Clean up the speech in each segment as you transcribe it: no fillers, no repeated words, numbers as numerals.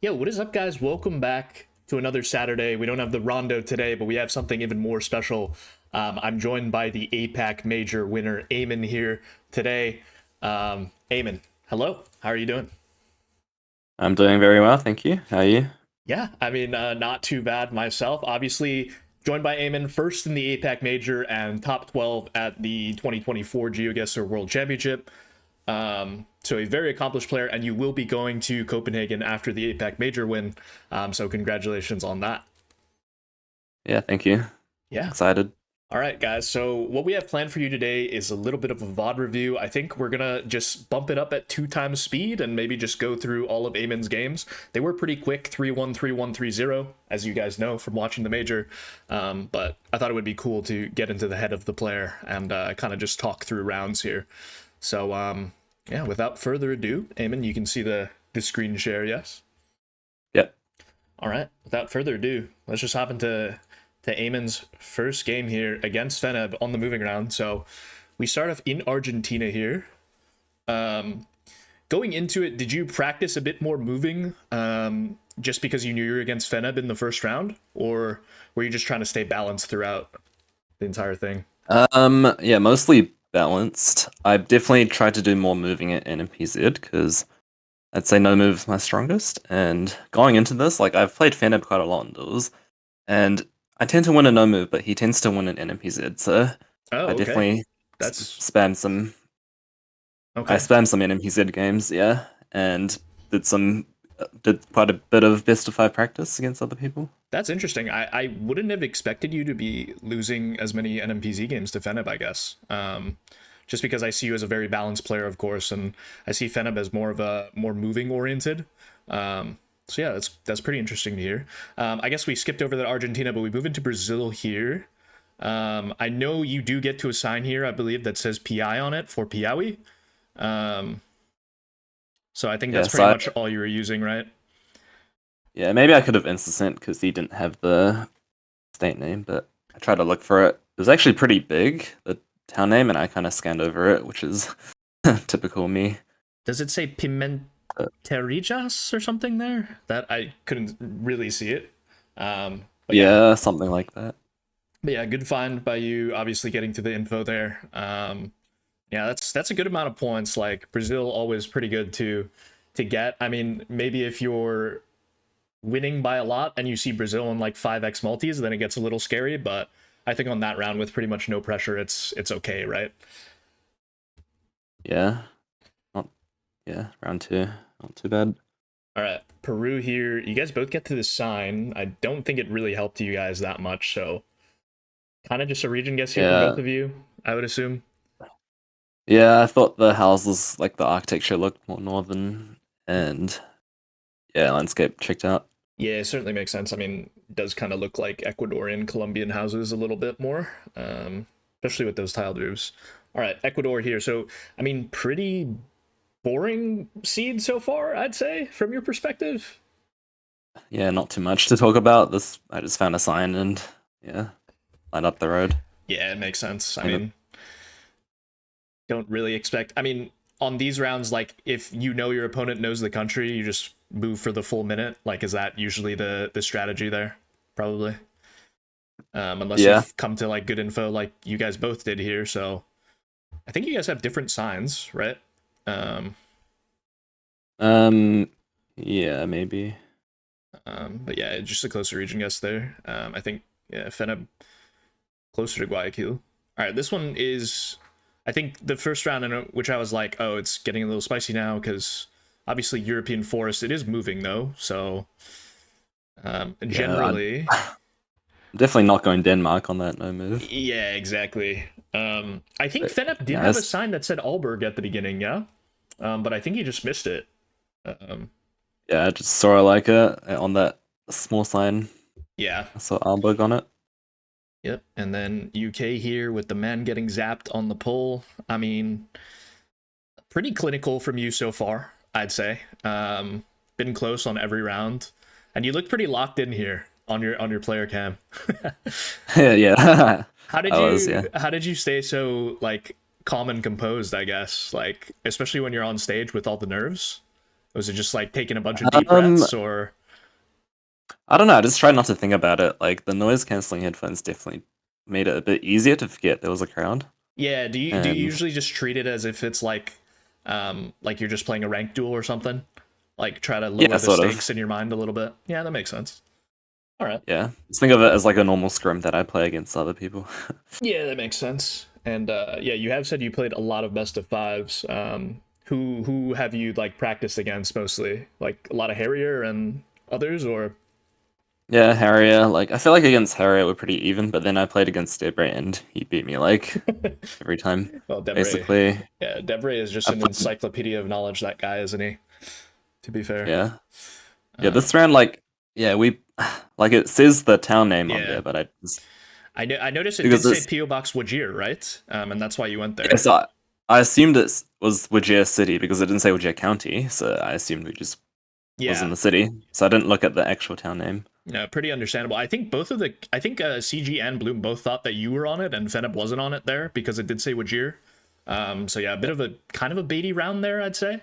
Yo, what is up, guys? Welcome back to another Saturday. We don't have the Rondo today, but we have something even more special. I'm joined by the APAC major winner, Eamonn, here today. Eamonn, hello. How are you doing? I'm doing very well, thank you. How are you? Yeah, not too bad myself. Obviously, joined by Eamonn, first in the APAC major and top 12 at the 2024 GeoGuessr World Championship. So a very accomplished player, and you will be going to Copenhagen after the APAC major win. So congratulations on that. Yeah, thank you. Yeah. Excited. All right, guys. So what we have planned for you today is a little bit of a VOD review. I think we're gonna just bump it up at 2 times speed and maybe just go through all of Eamonn's games. They were pretty quick, 3-1, 3-1, 3-0, as you guys know from watching the major. But I thought it would be cool to get into the head of the player and kind of just talk through rounds here. So yeah, without further ado, Eamonn, you can see the screen share, yes? Yep. All right, without further ado, let's just hop into Eamonn's first game here against Feneb on the moving round. So we start off in Argentina here. Going into it, did you practice a bit more moving just because you knew you were against Feneb in the first round? Or were you just trying to stay balanced throughout the entire thing? Yeah, mostly balanced. I've definitely tried to do more moving at NMPZ because I'd say no move is my strongest. And going into this, like I've played Fandom quite a lot in duels, and I tend to win a no move, but he tends to win an NMPZ. So Oh, I okay. definitely That's spammed some. I okay. spammed some NMPZ games, yeah, and did quite a bit of best of 5 practice against other people. That's interesting. I wouldn't have expected you to be losing as many NMPZ games to Feneb, I guess. Just because I see you as a very balanced player, of course, and I see Feneb as more moving oriented. So yeah, that's pretty interesting to hear. I guess we skipped over the Argentina, but we move into Brazil here. I know you do get to a sign here, I believe, that says PI on it for Piaui. So I think Yeah, that's pretty much all you were using, right? yeah, maybe I could have instant because he didn't have the state name, but I tried to look for it. It was actually pretty big, the town name, and I kind of scanned over it, which is typical me. Does it say Pimenterijas or something there? That I couldn't really see it. But yeah. Yeah, something like that. But yeah, good find by you, obviously getting to the info there. Yeah, that's a good amount of points. Like Brazil always pretty good to get. I mean, maybe if you're winning by a lot and you see Brazil in like 5x multis, then it gets a little scary, but I think on that round with pretty much no pressure, it's okay, right? Yeah. Not, yeah, round 2. Not too bad. All right, Peru here. You guys both get to the sign. I don't think it really helped you guys that much, so kind of just a region guess here from Yeah. both of you, I would assume. Yeah, I thought the houses, like the architecture looked more northern, and yeah, landscape checked out. Yeah, it certainly makes sense. I mean, it does kind of look like Ecuadorian Colombian houses a little bit more, especially with those tiled roofs. All right, Ecuador here. So, I mean, pretty boring seed so far, I'd say, from your perspective. Yeah, not too much to talk about. This I just found a sign and yeah, lined up the road. Yeah, it makes sense. I And mean, don't really expect. I mean, on these rounds, like if you know your opponent knows the country, you just move for the full minute. Like, is that usually the strategy there? Probably. Unless yeah, you've come to like good info, like you guys both did here. So I think you guys have different signs, right? Um, um, yeah, maybe. but yeah, just a closer region guess there. I think yeah, Feneb closer to Guayaquil. All right, this one is, I think the first round in which I was like, oh, it's getting a little spicy now because obviously European forest. It is moving though, so Yeah, I'm generally, definitely not going Denmark on that no move. yeah, exactly. I think But Feneb did yeah, have a sign that said Alberg at the beginning, yeah, but I think he just missed it. Um, yeah, I just saw it like on that small sign. yeah. I saw Alberg on it. Yep. And then UK here with the man getting zapped on the pole. I mean, pretty clinical from you so far, I'd say. Been close on every round. And you look pretty locked in here on your player cam. Yeah, How did I was. Yeah, you stay so like calm and composed, I guess? Like especially when you're on stage with all the nerves. Was it just like taking a bunch of deep Um, breaths, or? I don't know. I just try not to think about it. Like the noise canceling headphones definitely made it a bit easier to forget there was a crowd. Yeah, do you And usually just treat it as if it's like you're just playing a ranked duel or something? Like try to yeah, lower the sort of. stakes in your mind a little bit. Yeah, that makes sense. All right. Yeah, just think of it as like a normal scrim that I play against other people. Yeah, that makes sense. And yeah, you have said you played a lot of best of fives. Who have you like practiced against mostly? Like a lot of Harrier and others, or? Yeah, Harrier. Like I feel like against Harrier we're pretty even, but then I played against Debray and he beat me like every time, Well, Debray. basically. Yeah, Debray is just I an played, encyclopedia of knowledge. That guy, isn't he? To be fair. yeah, yeah. Uh, This round, like, yeah, we like it says the town name on yeah. there, but I just I noticed it did because say it's PO Box Wajir, right? And that's why you went there. yes, I assumed it was Wajir City because it didn't say Wajir County, so I assumed we just was in Yeah, the city. So I didn't look at the actual town name. no, pretty understandable. I think CG and Bloom both thought that you were on it and Feneb wasn't on it there because it did say Wajir. So yeah, a bit of a kind of a baity round there, I'd say.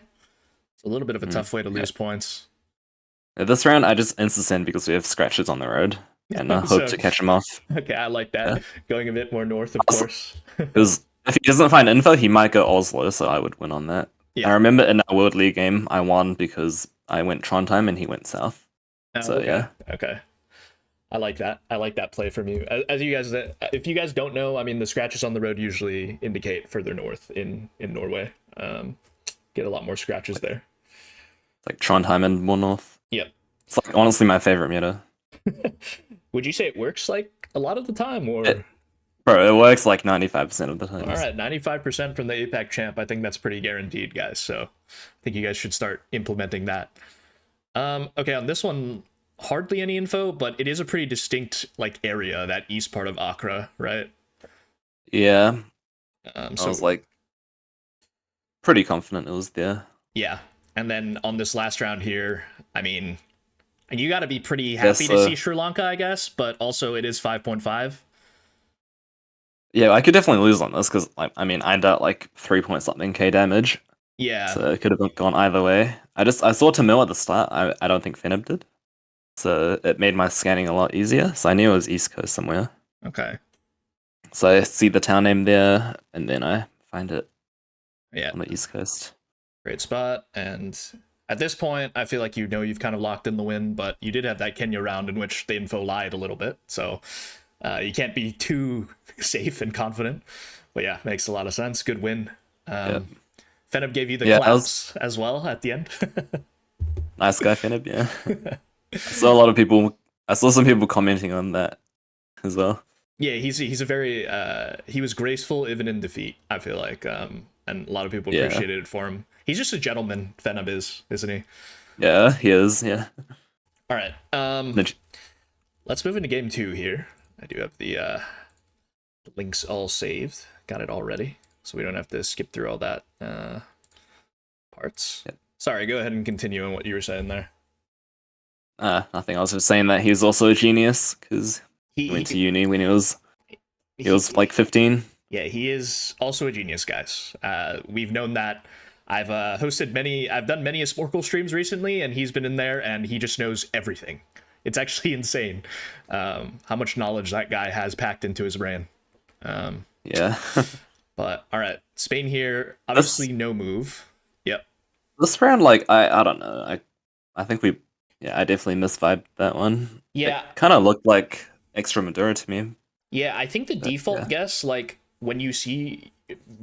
It's a little bit of a tough way to Yeah. lose points. This round I just insta send because we have scratches on the road and I hope So to catch him off. okay, I like Yeah. that. Going a bit more north, of Also, course. because if he doesn't find info, he might go Oslo, so I would win on that. I Yeah. remember in our World League game, I won because I went Trondheim and he went south. Oh, So okay. yeah, Okay. I like that. I like that play from you. As you guys, if you guys don't know, I mean, the scratches on the road usually indicate further north in Norway. Get a lot more scratches there. like Trondheim and more north. Yep. It's like honestly my favorite meta. Would you say it works like a lot of the time, It, or? bro, it works like 95% of the All times. right, 95% from the APAC champ. I think that's pretty guaranteed, guys. So I think you guys should start implementing that. Okay, on this one, hardly any info, but it is a pretty distinct like area, that east part of Accra, right? Yeah, I So was like pretty confident it was there. yeah, and then on this last round here, I mean, you got to be pretty Yes, happy to see Sri Lanka, I guess, but also it is 5.5. yeah, I could definitely lose on this because I mean I dealt like 3 point something K damage, Yeah, so it could have gone either way. I saw Tamil at the start. I don't think Fenib did, so it made my scanning a lot easier. So I knew it was East Coast somewhere. okay, So I see the town name there, and then I find it yeah, on the East Coast. great spot. And at this point, I feel like you know you've kind of locked in the win, but you did have that Kenya round in which the info lied a little bit, so you can't be too safe and confident. But yeah, makes a lot of sense. Good win. Yeah, Fenib gave you the yeah, claps as well at the end. nice guy Fenib. Yeah, I saw a lot of people. I saw some people commenting on that as well. Yeah, he's a very he was graceful even in defeat, I feel like, and a lot of people Yeah. appreciated it for him. He's just a gentleman, Fenib is, isn't he? Yeah, he is. Yeah. All right, The- let's move into game 2 here. I do have the links all saved, got it all ready, so we don't have to skip through all that parts. Yep. Sorry, go ahead and continue on what you were saying there. Nothing. I was just saying that he's also a genius because He, he went to uni when he was he- like 15. Yeah, he is also a genius, guys. We've known that. I've I've done many a Sporkle streams recently, and he's been in there, and he just knows everything. It's actually insane how much knowledge that guy has packed into his brain. Yeah. But all right, Spain here, obviously no move. Yep. This round, like I don't know. I think I definitely misvibed that one. Yeah. It kind of looked like extra Madura to me. Yeah, I think the default yeah. guess, like when you see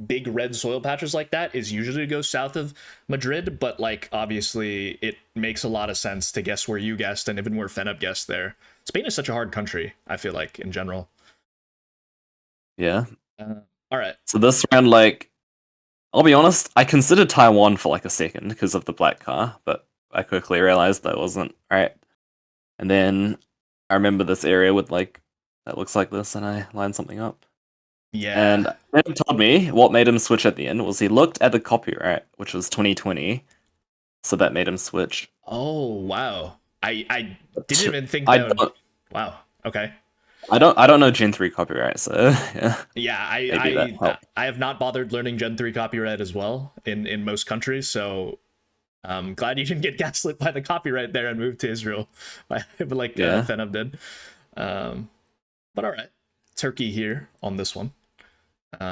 big red soil patches like that, is usually to go south of Madrid, but like obviously it makes a lot of sense to guess where you guessed and even where Feneb guessed there. Spain is such a hard country, I feel like, in general. Yeah. All right. So this round, like, I'll be honest, I considered Taiwan for like a second because of the black car, but I quickly realized that wasn't right. And then I remember this area with like that looks like this, and I lined something up. Yeah. And Adam told me what made him switch at the end was he looked at the copyright, which was 2020, so that made him switch. Oh, wow. I didn't even think I that would... don't, Wow. Okay. I don't know Gen 3 copyright, so yeah. Yeah, Maybe that helped. I have not bothered learning Gen 3 copyright as well in most countries, so Glad you didn't get gaslit by the copyright there and moved to Israel, like Yeah. Fenov did. But all right, Turkey here on this one.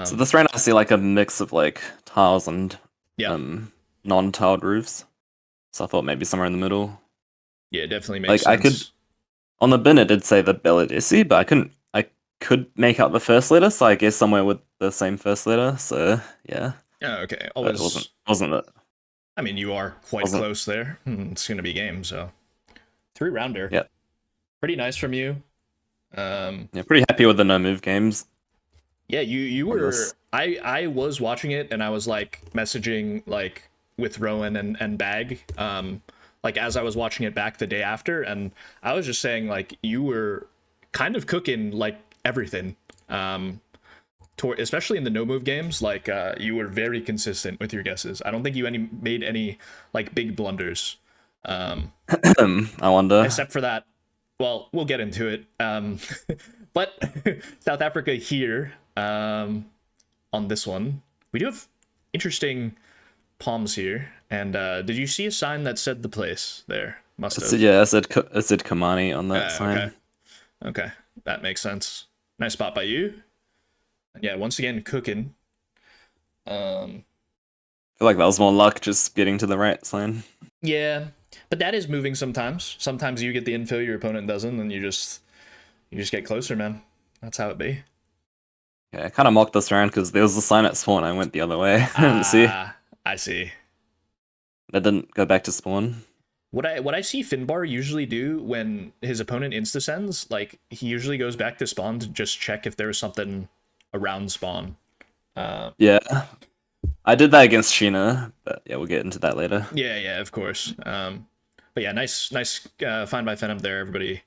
So this round I see like a mix of like tiles and Yeah, non-tiled roofs. So I thought maybe somewhere in the middle. yeah, it definitely makes Like I could sense. on the bin it did say the Belarusi, but I could make out the first letter, so I guess somewhere with the same first letter. So yeah. Oh, okay, But it always. wasn't it. I mean, you are quite Wasn't close there. It's gonna be game, so 3-rounder. yeah. Pretty nice from you. Yeah, pretty happy with the no move games Yeah, you on were. this. I was watching it and I was like messaging like with Rowan and Bag, like as I was watching it back the day after, and I was just saying like you were kind of cooking like everything, especially in the no move games. Like you were very consistent with your guesses. I don't think you made any like big blunders, I wonder. except for that. Well, we'll get into it. But South Africa here, on this one, we do have interesting palms here. And did you see a sign that said the place there? Must So have. yeah, it said Kamani on that Okay. sign. Okay. That makes sense. Nice spot by you. And yeah, once again, cooking. Um, I feel like that was more luck just getting to the right sign. yeah, but that is moving sometimes. Sometimes you get the infill, your opponent doesn't, and you just get closer, man. That's how it be. Yeah, I kind of mocked this round because there was a sign at spawn. I went the other way. I didn't see. I see. That didn't go back to spawn. What I see Finbar usually do when his opponent insta sends, like he usually goes back to spawn to just check if there was something around spawn. Yeah, I did that against Sheena, but yeah, we'll get into that later. Yeah, of course. But yeah, nice find by Phenom there, everybody.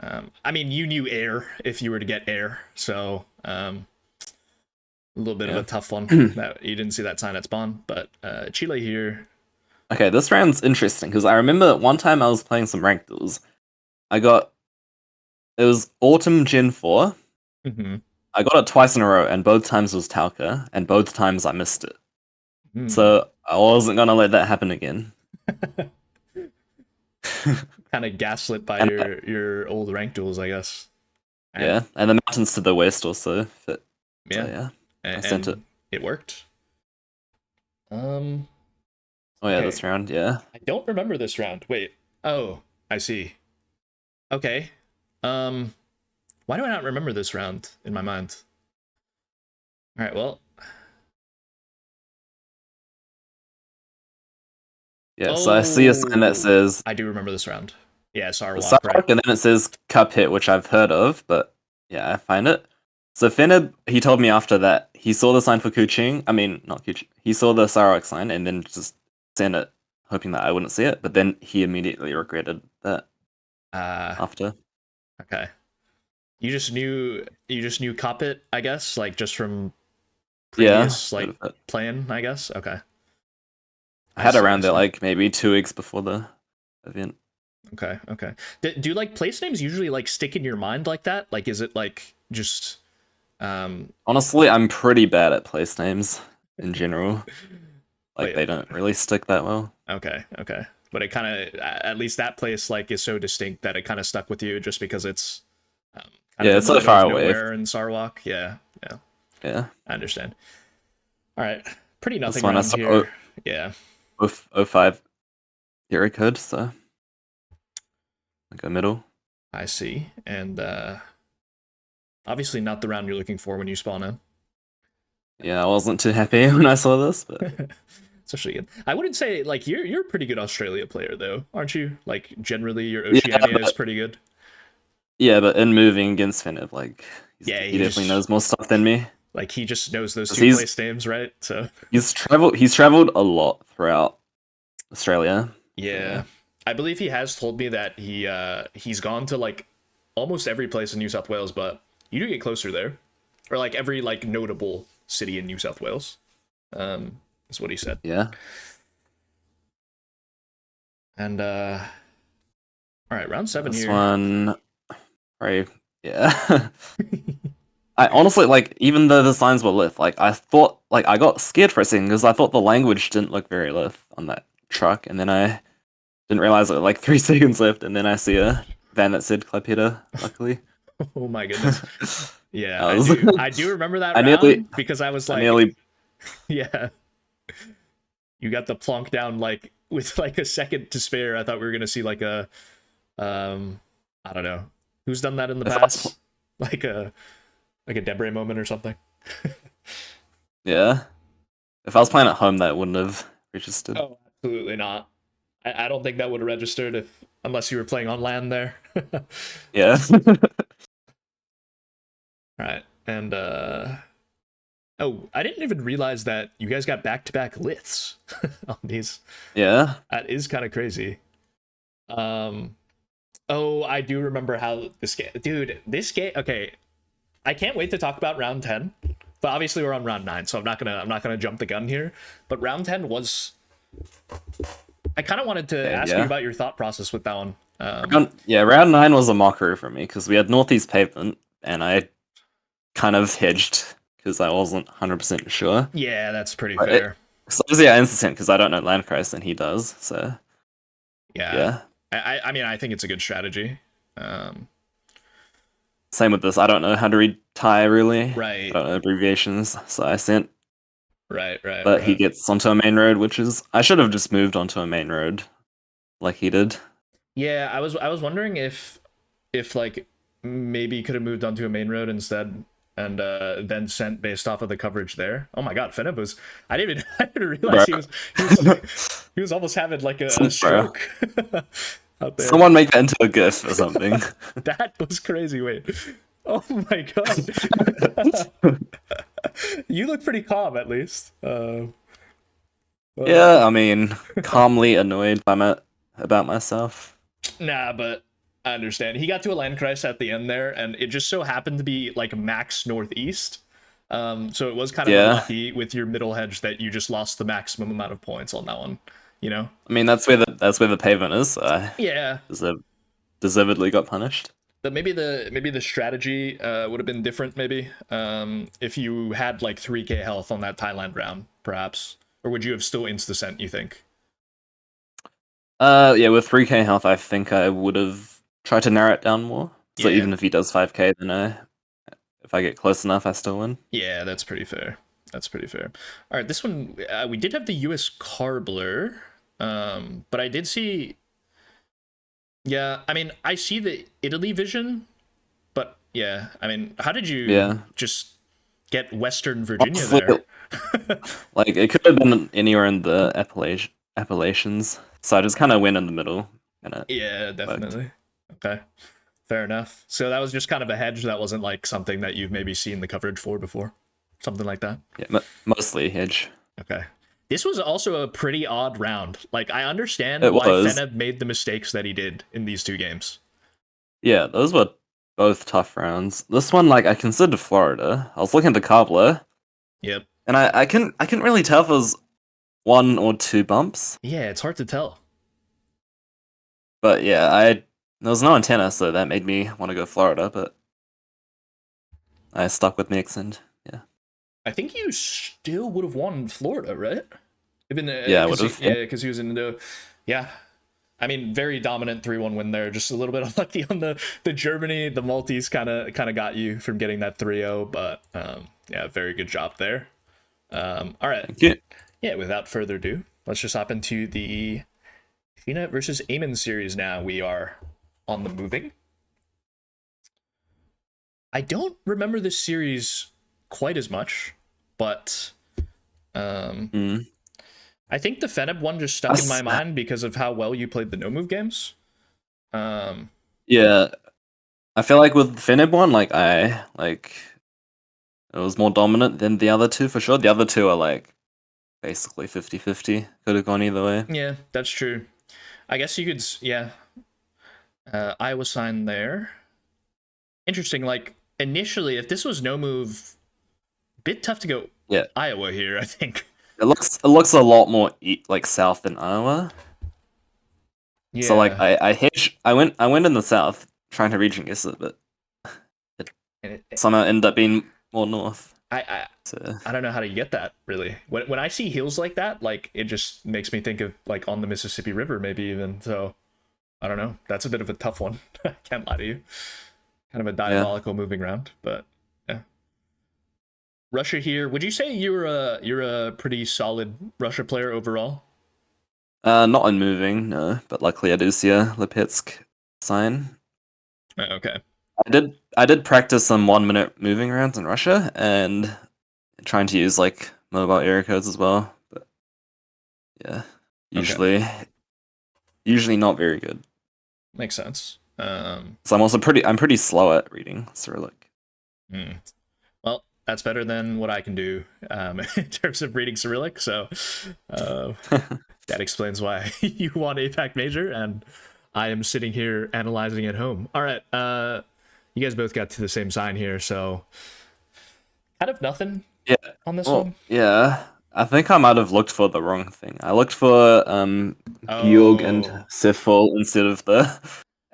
I mean, you knew air if you were to get air, so a little bit of Yeah. a tough one. That you didn't see that sign at spawn, but Chile here. Okay, this round's interesting because I remember one time I was playing some ranked duels. It was Autumn Gen 4. Mm-hmm. I got it twice in a row, and both times was Talca, and both times I missed it. Hmm. So I wasn't gonna let that happen again. Kind of gaslit by And your old rank duels, I guess. yeah, and the mountains to the west also fit. Yeah. So yeah, And, I sent it. it worked. Oh yeah, Okay. this round, yeah. I don't remember this round. Wait. Oh, I see. Okay. Why do I not remember this round in my mind? All right. Well. Yeah, so I see a sign that says I do remember this round. Yeah, Sarwalk, Sark, right? and then it says Cup Hit, which I've heard of, but yeah, I find it. So Feneb, he told me after that he saw the sign for Kuching. I mean, not Kuching. He saw the Sarok sign and then just sent it, hoping that I wouldn't see it. But then he immediately regretted that after. Okay. You just knew Coppet, I guess, like just from previous Yeah, like playing, I guess. Okay. I had see, around I there see. like maybe 2 weeks before the event. Okay. Do like place names usually like stick in your mind like that? Like, is it like just Honestly, I'm pretty bad at place names in general. Like wait, they don't really stick that well. okay. But it kind of, at least that place like is so distinct that it kind of stuck with you just because it's kind Yeah, of it's in the so middle far of away. nowhere in Sarwalk. Yeah, Yeah. I understand. All right, pretty This nothing one I around saw here. Yeah, with 05 hero code, so I go middle. I see. And obviously not the round you're looking for when you spawn in. Yeah, I wasn't too happy when I saw this, but Especially good. I wouldn't say like you're a pretty good Australia player though, aren't you? Like generally your yeah, Oceania is but, pretty good. yeah, but in moving against Feneb, like Yeah, he definitely knows more stuff than me. like he just knows those 'Cause two place names, right? So he's traveled a lot throughout Australia. yeah. So, I believe he has told me that he's gone to like almost every place in New South Wales, but you do get closer there. Or like every like notable city in New South Wales. Is what he said. yeah. And all right, round 7 This here. one, right? Yeah. I honestly like, even though the signs were lit, like I thought, like I got scared for a second because I thought the language didn't look very lit on that truck, and then I didn't realize it like 3 seconds left, and then I see a van that said Clypedo, luckily. Oh my goodness. Yeah, I was, I do remember that I nearly, round because I was I like, nearly, yeah, you got the plonk down like with like a second to spare. I thought we were gonna see like a, I don't know, who's done that in the if I was, past, like a Debray moment or something. yeah, if I was playing at home, that wouldn't have registered. Oh, absolutely not. I don't think that would have registered if unless you were playing on land there. Yeah, Right. And oh, I didn't even realize that you guys got back-to-back liths on these. yeah, That is kind of crazy. Oh, I do remember how this game, dude, this game, okay, I can't wait to talk about round 10. But obviously we're on round 9, so I'm not gonna jump the gun here. But round 10 was, I kind of wanted to ask you yeah. about your thought process with that one. Round 9 was a mockery for me because we had Northeast Pavement, and I kind of hedged because I wasn't 100% sure. Yeah, that's pretty But fair. so obviously I instant because I don't know Landkreis and he does. So Yeah. yeah. I mean, I think it's a good strategy. Um, Same with this. I don't know how to read Thai really. I right, don't know abbreviations, so I sent. But he right. gets onto a main road, which is I should have just moved onto a main road, like he did. Yeah, I was wondering if like maybe could have moved onto a main road instead and then sent based off of the coverage there. Oh my god, Feneb was I didn't realize Bro. he was almost having like a Bro. stroke out there. Someone make that into a GIF or something. That was crazy. Wait. Oh my god. You look pretty calm at least. Yeah, I mean, calmly annoyed about myself. Nah, but I understand. He got to a Landkreis at the end there, and it just so happened to be like max northeast. So it was kind of Yeah. unlucky with your middle hedge that you just lost the maximum amount of points on that one. You know? I mean, that's where the pavement is. So I Yeah. deservedly got punished. But maybe the strategy would have been different. Maybe if you had like 3k health on that Thailand round, perhaps, or would you have still insta sent? You think? Yeah, with 3k health, I think I would have tried to narrow it down more. So Yeah. even if he does 5k, then if I get close enough, I still win. Yeah, that's pretty fair. That's pretty fair. All right, this one we did have the U.S. Carbler, but I did see. Yeah, I mean, I see the Italy vision, but yeah, I mean, how did you just get Western Virginia Honestly, there? like it could have been anywhere in the Appalachians, so I just kind of went in the middle, and it Yeah, worked. definitely. Okay, fair enough. So that was just kind of a hedge. That wasn't like something that you've maybe seen the coverage for before, something like that. Yeah, mostly hedge. Okay. This was also a pretty odd round. Like, I understand It why was. Feneb made the mistakes that he did in these two games. Yeah, those were both tough rounds. This one, like, I considered Florida. I was looking at the cobbler, Yep. and I couldn't really tell if it was 1 or 2 bumps. Yeah, it's hard to tell. But yeah, there was no antenna, so that made me want to go Florida. But I stuck with Mix, and yeah, I think you still would have won Florida, right? Even yeah, I would have. yeah, because he was in the yeah. I mean, very dominant 3-1 win there. Just a little bit unlucky on the Germany. The Maltese kind of got you from getting that 3-0, but yeah, very good job there. All right. Thank you. Yeah, without further ado, let's just hop into the Sheena versus Eamonn series now. We are on the moving. I don't remember this series quite as much, but I think the Feneb one just stuck in my mind because of how well you played the no move games. Yeah, I feel like with Fenib one, it was more dominant than the other two for sure. The other two are like basically 50-50. Could have gone either way. Yeah, that's true. I guess you could, yeah. Iowa sign there. Interesting. Like initially, if this was no move, bit tough to go. Yeah, Iowa here, I think. it looks a lot more like south than Iowa. Yeah. So like I went in the south trying to region guess it, but it somehow ended up being more north. I So I don't know how to get that really. When I see hills like that, like it just makes me think of like on the Mississippi River, maybe even. So I don't know. That's a bit of a tough one. I can't lie to you. Kind of a yeah, diabolical moving round, but yeah. Russia here. Would you say you're a pretty solid Russia player overall? not on moving, no. But luckily, I do see a Lipetsk sign. Okay. I did practice some 1 minute moving rounds in Russia and trying to use like mobile area codes as well. But yeah, Okay. usually not very good. Makes sense. So I'm pretty slow at reading Cyrillic. Hmm. Well, that's better than what I can do in terms of reading Cyrillic. So uh, that explains why you want APAC major, and I am sitting here analyzing at home. All right. You guys both got to the same sign here, so kind of nothing Yeah. on this Well, one. yeah. I think I might have looked for the wrong thing. I looked for Georg and Oh, Sifal instead of the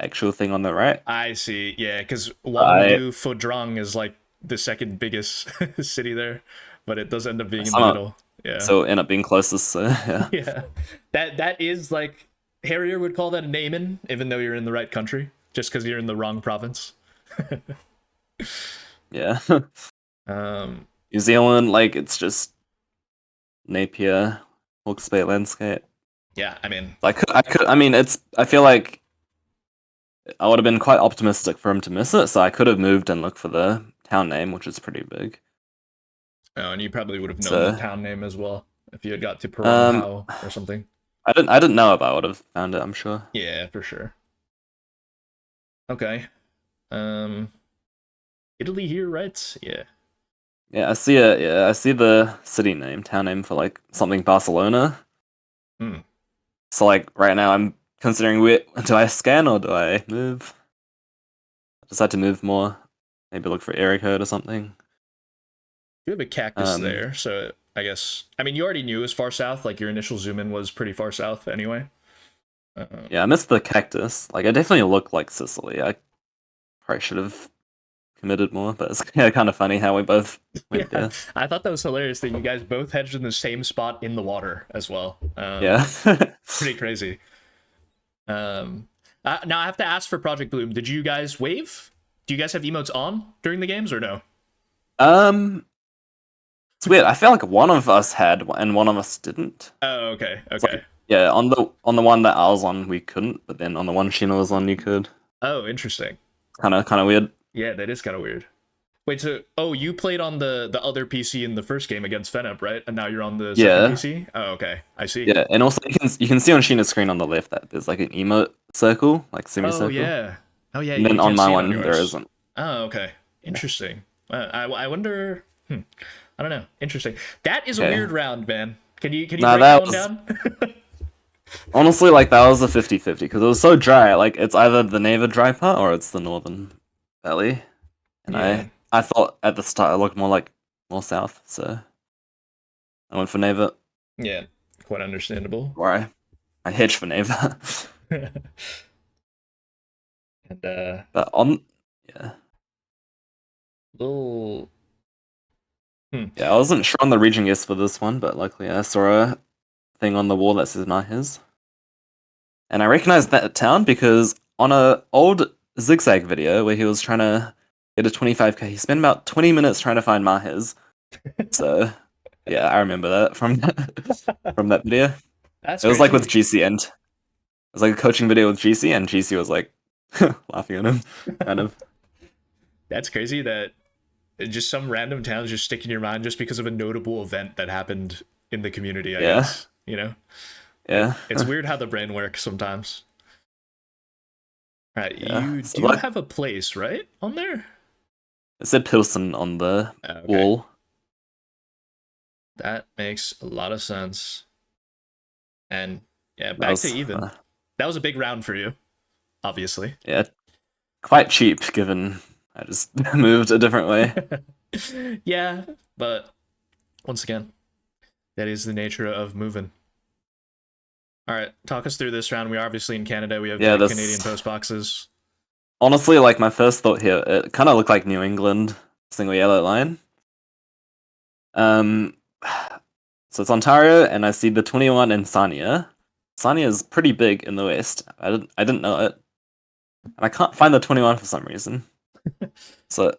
actual thing on the right. I see. Yeah, because I Wangdu Phodrang is like the second biggest city there, but it does end up being in the somehow middle. Yeah. so end up being closest. So yeah, Yeah. That is like Harrier would call that an Eamon, even though you're in the right country, just because you're in the wrong province. yeah. Um, New Zealand, like it's just Napier, Hawke's Bay landscape. yeah, I mean, I mean, it's. I feel like I would have been quite optimistic for him to miss it, so I could have moved and looked for the town name, which is pretty big. oh, and you probably would have known the So, town name as well if you had got to Perong um, Pao or something. I didn't know, but I would have found it. I'm sure. Yeah, for sure. Okay. Um, Italy here, right? Yeah. Yeah, I see it. Yeah, I see the city name, town name for like something Barcelona. Hmm. So like right now, I'm considering do I scan or do I move? I decide to move more. Maybe look for area code or something. You have a cactus Um, there, so I guess I mean you already knew it was far south. Like your initial zoom in was pretty far south anyway. yeah, I missed the cactus. Like, I definitely look like Sicily. I probably should have committed more, but it's yeah, kind of funny how we both went Yeah, there. I thought that was hilarious that you guys both hedged in the same spot in the water as well. Yeah. Pretty crazy. Now I have to ask for Project Bloom. Did you guys wave? Do you guys have emotes on during the games or no? um, it's weird. I feel like one of us had and one of us didn't. Oh, okay, It's like okay. yeah, on the one that I was on, we couldn't, but then on the one Sheena was on, you could. Oh, interesting. Kind of weird. Yeah, that is kind of weird. Wait, so you played on the other PC in the first game against Fenep, right? And now you're on the second Yeah, PC. Oh, okay, I see. yeah, and also you can see on Sheena's screen on the left that there's like an emote circle, like Oh semicircle, yeah. Oh yeah, and we then on can't my see it on one there yours. isn't. Oh, okay. Interesting. I wonder. I don't know. Interesting. That is a Okay. weird round, man. Can you Nah, break that that one was down? honestly, like that was a 50-50 because it was so dry. Like it's either the Neva dry part or it's the Northern Valley. And Yeah. I thought at the start it looked more south, so I went for Neva. Yeah. Quite understandable. Or I hedged for Neva. and But on yeah. little. Yeah, I wasn't sure on the region guess for this one, but luckily I saw a thing on the wall that says Mahez. And I recognized that town because on a old zigzag video where he was trying to get a 25k, he spent about 20 minutes trying to find Mahez. So yeah, I remember that from from that video. That's It was like with crazy. GC and it was like a coaching video with GC and GC was like laughing at him, kind of. That's crazy that just some random towns just stick in your mind just because of a notable event that happened in the community. I Yeah, guess you know. yeah, It's weird how the brain works sometimes. All right, yeah. you So do like have a place right on there. it said Pilsen on the Okay, wall. that makes a lot of sense. And yeah, That back to was even. That was a big round for you, obviously. yeah, quite cheap given I just moved a different way. Yeah, but once again, that is the nature of moving. All right, talk us through this round. We are obviously in Canada. We have Yeah, the Canadian this post boxes. honestly like my first thought here. It kind of looked like New England single yellow line. Um, so it's Ontario, and I see the 21 in Sarnia. Sarnia is pretty big in the west. I didn't know it, and I can't find the 21 for some reason. So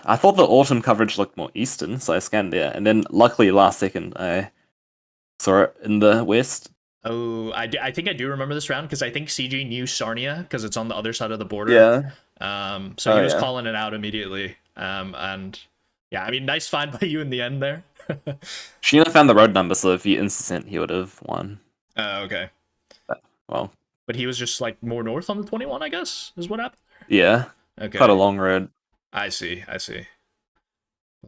I thought the autumn coverage looked more eastern, so I scanned there, and then luckily last second I saw it in the west. Oh, I think I do remember this round because I think CG knew Sarnia because it's on the other side of the border. Yeah. So Oh he was yeah. calling it out immediately. And yeah, I mean, nice find by you in the end there. Sheena found the road number, so if he instant, he would have won. Okay. Well, But he was just like more north on the 21, I guess, is what happened. yeah, Okay. quite a long road. I see.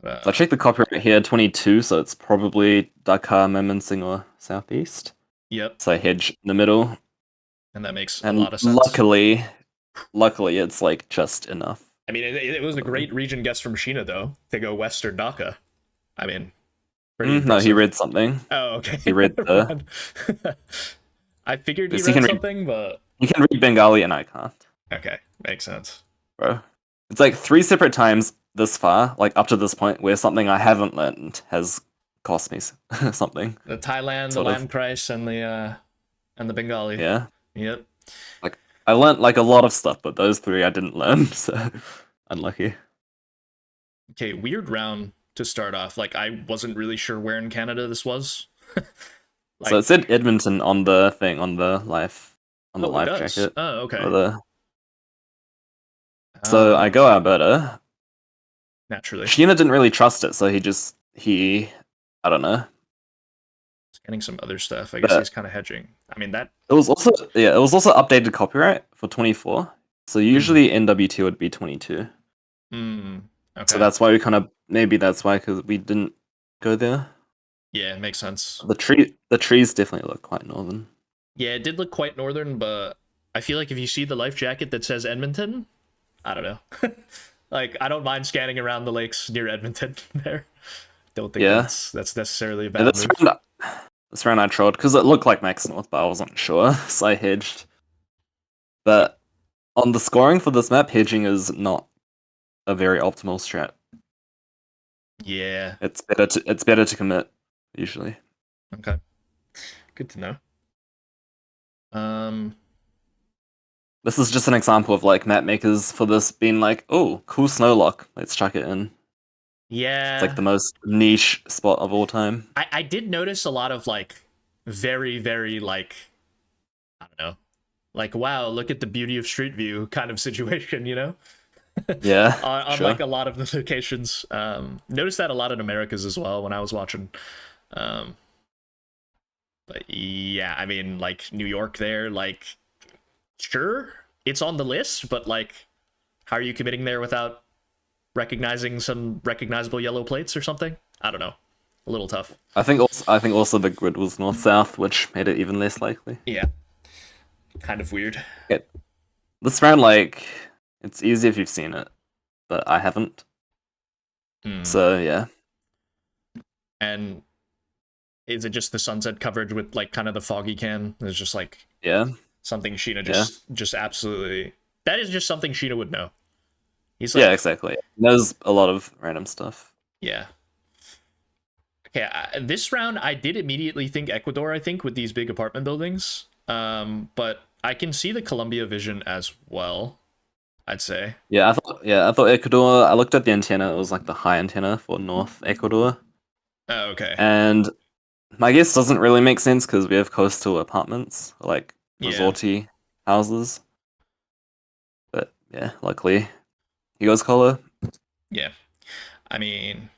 But, So I checked the copyright here, 22, so it's probably Dakar, Mymensingh, or southeast. yep. So I hedge in the middle, And that makes a and lot of sense. luckily, it's like just enough. I mean, it was a great region guess from Sheena, though, to go Western Dhaka. I mean, pretty No, impressive. he read something. Oh, okay. He read the. I figured he Because he read can something, but He can read Bengali, and I can't, okay, makes sense. bro. It's like 3 separate times this far, like up to this point, where something I haven't learned has cost me something. The Thailand, the Sort of. Landkreis, and the Bengali. Yeah. Yep. Like I learned like a lot of stuff, but those 3 I didn't learn, so unlucky. Okay, weird round to start off. Like I wasn't really sure where in Canada this was. Like, So it said Edmonton on the thing on the life it does. jacket. Oh, okay. So I go Alberta. Naturally. Sheena didn't really trust it, so he I don't know. He's getting some other stuff. I guess he's kind of hedging. I mean that. It was also updated copyright for 24. So usually NWT would be 22. Okay. So that's why maybe that's why, because we didn't go there. Yeah, it makes sense. The trees definitely look quite northern. Yeah, it did look quite northern, but I feel like if you see the life jacket that says Edmonton, I don't know. Like I don't mind scanning around the lakes near Edmonton there. Don't think that's necessarily a bad move. This round I trolled because it looked like Max North, but I wasn't sure, so I hedged. But on the scoring for this map, hedging is not a very optimal strat. Yeah. It's better to commit usually. Okay. Good to know. This is just an example of like map makers for this being like, oh, cool snow lock, let's chuck it in. Yeah. It's like the most niche spot of all time. I did notice a lot of like very, very like, I don't know, like, wow, look at the beauty of Street View kind of situation, you know? Yeah. on sure. like a lot of the locations. Noticed that a lot in Americas as well when I was watching. But yeah, I mean, like New York there, like, sure, it's on the list, but like, how are you committing there without recognizing some recognizable yellow plates or something? I don't know. A little tough. I think also the grid was north-south, which made it even less likely. Yeah. Kind of weird. Yeah. This round, like, it's easy if you've seen it, but I haven't. So yeah. And is it just the sunset coverage with like kind of the foggy can? It's just like something Sheena just absolutely. That is just something Sheena would know. He's like, yeah, exactly. He knows a lot of random stuff. Yeah. Okay, this round I did immediately think Ecuador. I think with these big apartment buildings, but I can see the Columbia vision as well. I'd say. Yeah, I thought Ecuador. I looked at the antenna. It was like the high antenna for North Ecuador. Oh, okay. And my guess doesn't really make sense because we have coastal apartments, like resorty houses. But yeah, luckily he goes color. Yeah, I mean,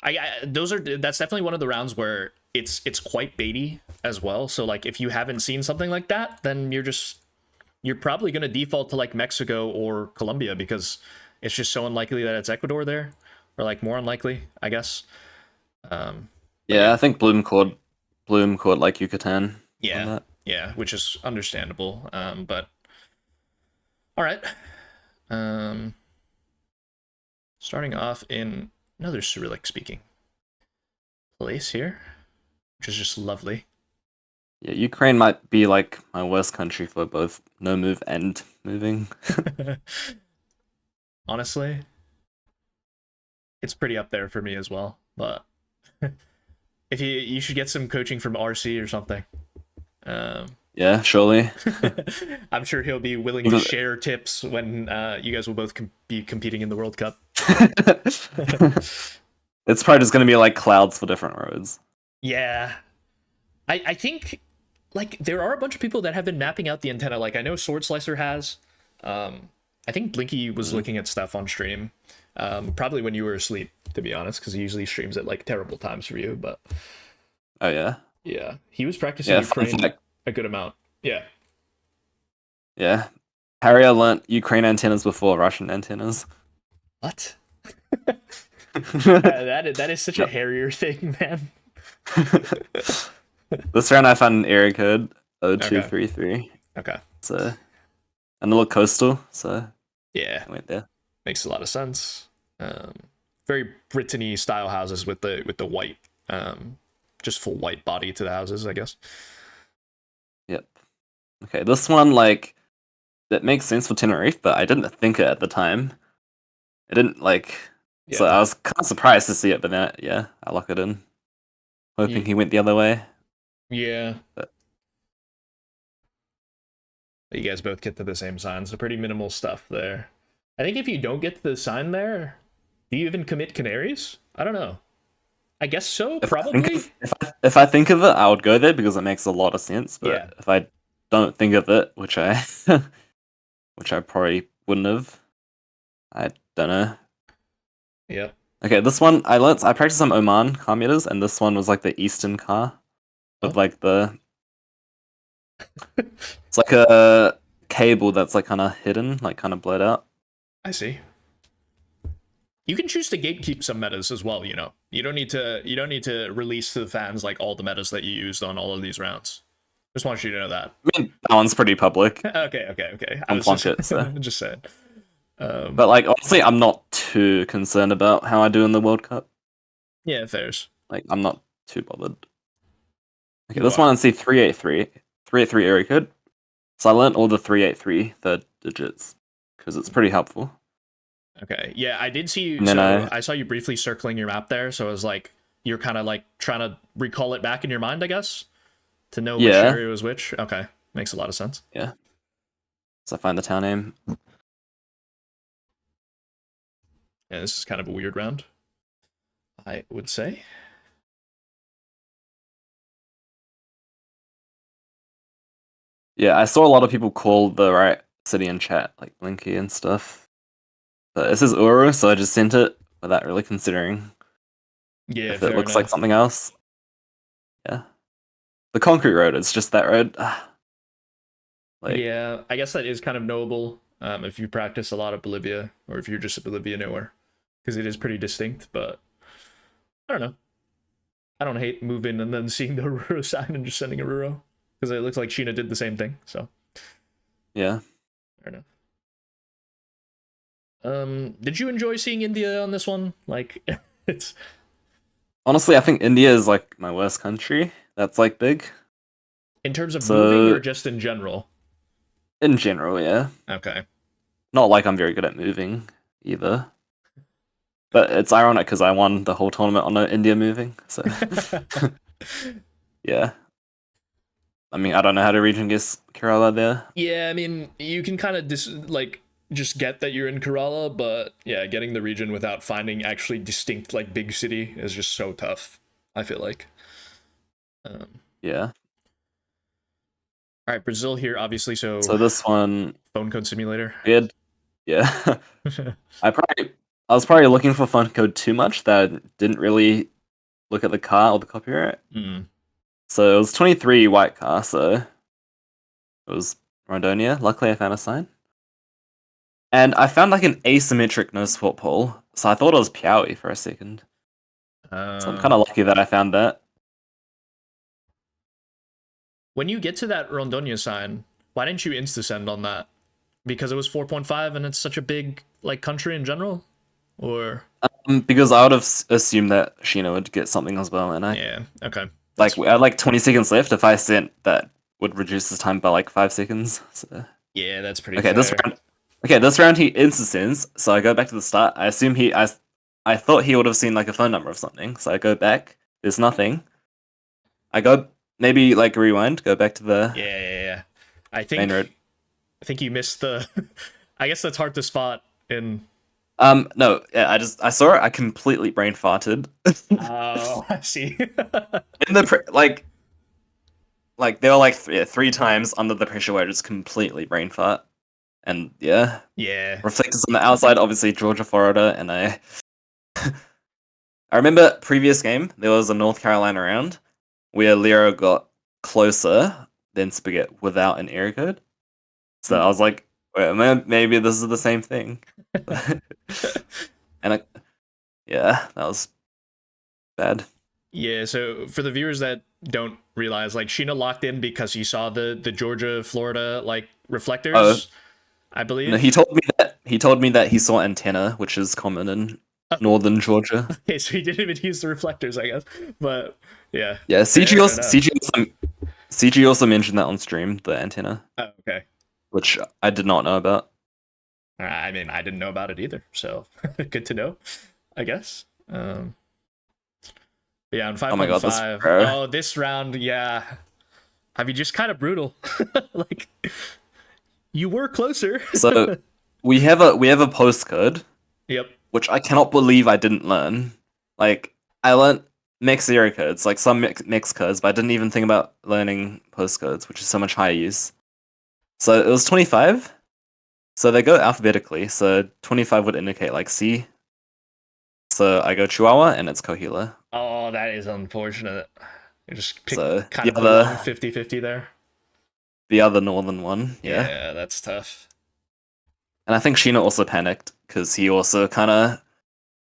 that's definitely one of the rounds where it's quite baity as well. So like if you haven't seen something like that, then you're probably gonna default to like Mexico or Colombia because it's just so unlikely that it's Ecuador there, or like more unlikely, I guess. Yeah, I think Bloom caught like Yucatan. Yeah, which is understandable. But all right. Starting off in another Cyrillic speaking place here, which is just lovely. Yeah, Ukraine might be like my worst country for both no move and moving. Honestly, it's pretty up there for me as well. But If you should get some coaching from RC or something. Um, Yeah, surely. I'm sure he'll be willing to share tips when you guys will both be competing in the World Cup. It's probably just gonna be like clouds for different roads. Yeah, I think like there are a bunch of people that have been mapping out the antenna. Like I know Sword Slicer has. I think Blinky was looking at stuff on stream. Probably when you were asleep, to be honest, because he usually streams at like terrible times for you. But Oh yeah. yeah, he was practicing Yeah, Ukraine a good amount. Yeah. Yeah. Harrier learnt Ukraine antennas before Russian antennas. What? That is such a Harrier thing, man. This round I found an area code 0233. Okay. So and a little coastal, so Yeah, I went there. makes a lot of sense. Very Brittany style houses with the white, just full white body to the houses, I guess. Yep. Okay, this one like that makes sense for Tenerife, but I didn't think it at the time. It didn't like Yeah. so I was kind of surprised to see it, but then yeah, I lock it in. Hoping he went the other way. Yeah. But you guys both get to the same sign, so pretty minimal stuff there. I think if you don't get to the sign there, do you even commit canaries? I don't know. I guess so, probably. If I think of it, I would go there because it makes a lot of sense. But Yeah. if I don't think of it, which I probably wouldn't have, I don't know. Yep. Okay, this one I practiced some Oman car meters, and this one was like the Eastern car with like the it's like a cable that's like kind of hidden, like kind of blurred out. I see. You can choose to gatekeep some metas as well, you know. You don't need to release to the fans like all the metas that you used on all of these rounds. Just want you to know that. I mean, that one's pretty public. Okay. I'm Plunkett, so. Just saying. But like honestly, I'm not too concerned about how I do in the World Cup. Yeah, fairs. Like I'm not too bothered. Okay, this one I see 383 area code. So I learned all the 383 third digits because it's pretty helpful. Okay, yeah, I did see you. And then I saw you briefly circling your map there, so it was like you're kind of like trying to recall it back in your mind, I guess, to know which area was which. Okay, makes a lot of sense. Yeah. So I find the town name. Yeah, this is kind of a weird round, I would say. Yeah, I saw a lot of people call the right city in chat, like Blinky and stuff. But this is Uru, so I just sent it without really considering if it looks like something else. Yeah. The concrete road, it's just that road. Like, yeah, I guess that is kind of knowable if you practice a lot of Bolivia, or if you're just a Bolivia knower, because it is pretty distinct, but I don't know. I don't hate moving and then seeing the Ruro sign and just sending a Ruro, because it looks like Sheena did the same thing, so. Yeah. Fair enough. Did you enjoy seeing India on this one? Like, it's... Honestly, I think India is like my worst country. That's like big. In terms of moving or just in general? In general, yeah. Okay. Not like I'm very good at moving either. But it's ironic because I won the whole tournament on India moving, so yeah. I mean, I don't know how to region guess Kerala there. Yeah, I mean, you can kind of just get that you're in Kerala, but yeah, getting the region without finding actually distinct like big city is just so tough, I feel like. Yeah. All right, Brazil here, obviously. So this one, phone code simulator. Good. Yeah. I was probably looking for phone code too much that I didn't really look at the car or the copyright. So it was 23 white car, so it was Rondonia. Luckily, I found a sign. And I found like an asymmetric no support pole, so I thought it was Piaui for a second. So I'm kind of lucky that I found that. When you get to that Rondonia sign, why didn't you insta-send on that? Because it was 4.5 and it's such a big like country in general? Or because I would have assumed that Sheena would get something as well, and yeah, okay. Like I had like 20 seconds left. If I sent that, would reduce the time by like 5 seconds. So yeah, that's pretty fair. This round he insta sends, so I go back to the start. I assume I thought he would have seen like a phone number or something. So I go back. There's nothing. I go maybe like rewind. Go back to the Yeah. I main road. think you missed the. I guess that's hard to spot in. No. Yeah. I saw it. I completely brain farted. Oh, I see. In the like there were like three times under the pressure where I just completely brain fart. And yeah, Yeah. reflectors on the outside, obviously Georgia, Florida, and I. I remember previous game there was a North Carolina round where Lero got closer than Spaghetti without an area code. So I was like, wait, maybe this is the same thing. And yeah, that was bad. Yeah, so for the viewers that don't realize, like Sheena locked in because he saw the Georgia Florida like Oh reflectors, I no, believe. he told me that he saw antenna, which is common in northern Georgia. Okay, so he didn't even use the reflectors, I guess. But yeah, Yeah, fair enough. CG also mentioned that on stream, the antenna, Oh, okay. which I did not know about. I mean, I didn't know about it either, so good to know, I guess. Yeah, on Oh my god, this 5.5. bro. Oh, this round, yeah. I mean, just kind of brutal. Like, you were closer. So we have a postcode, Yep. which I cannot believe I didn't learn. Like I learned mix zero codes, like some mix codes, but I didn't even think about learning postcodes, which is so much higher use. So it was 25. So they go alphabetically. So 25 would indicate like C. So I go Chihuahua and it's Coahuila. Oh, that is unfortunate. You just picked So kind of a long 50-50 there. the other northern one, yeah. Yeah, that's tough. And I think Sheena also panicked because he also kind of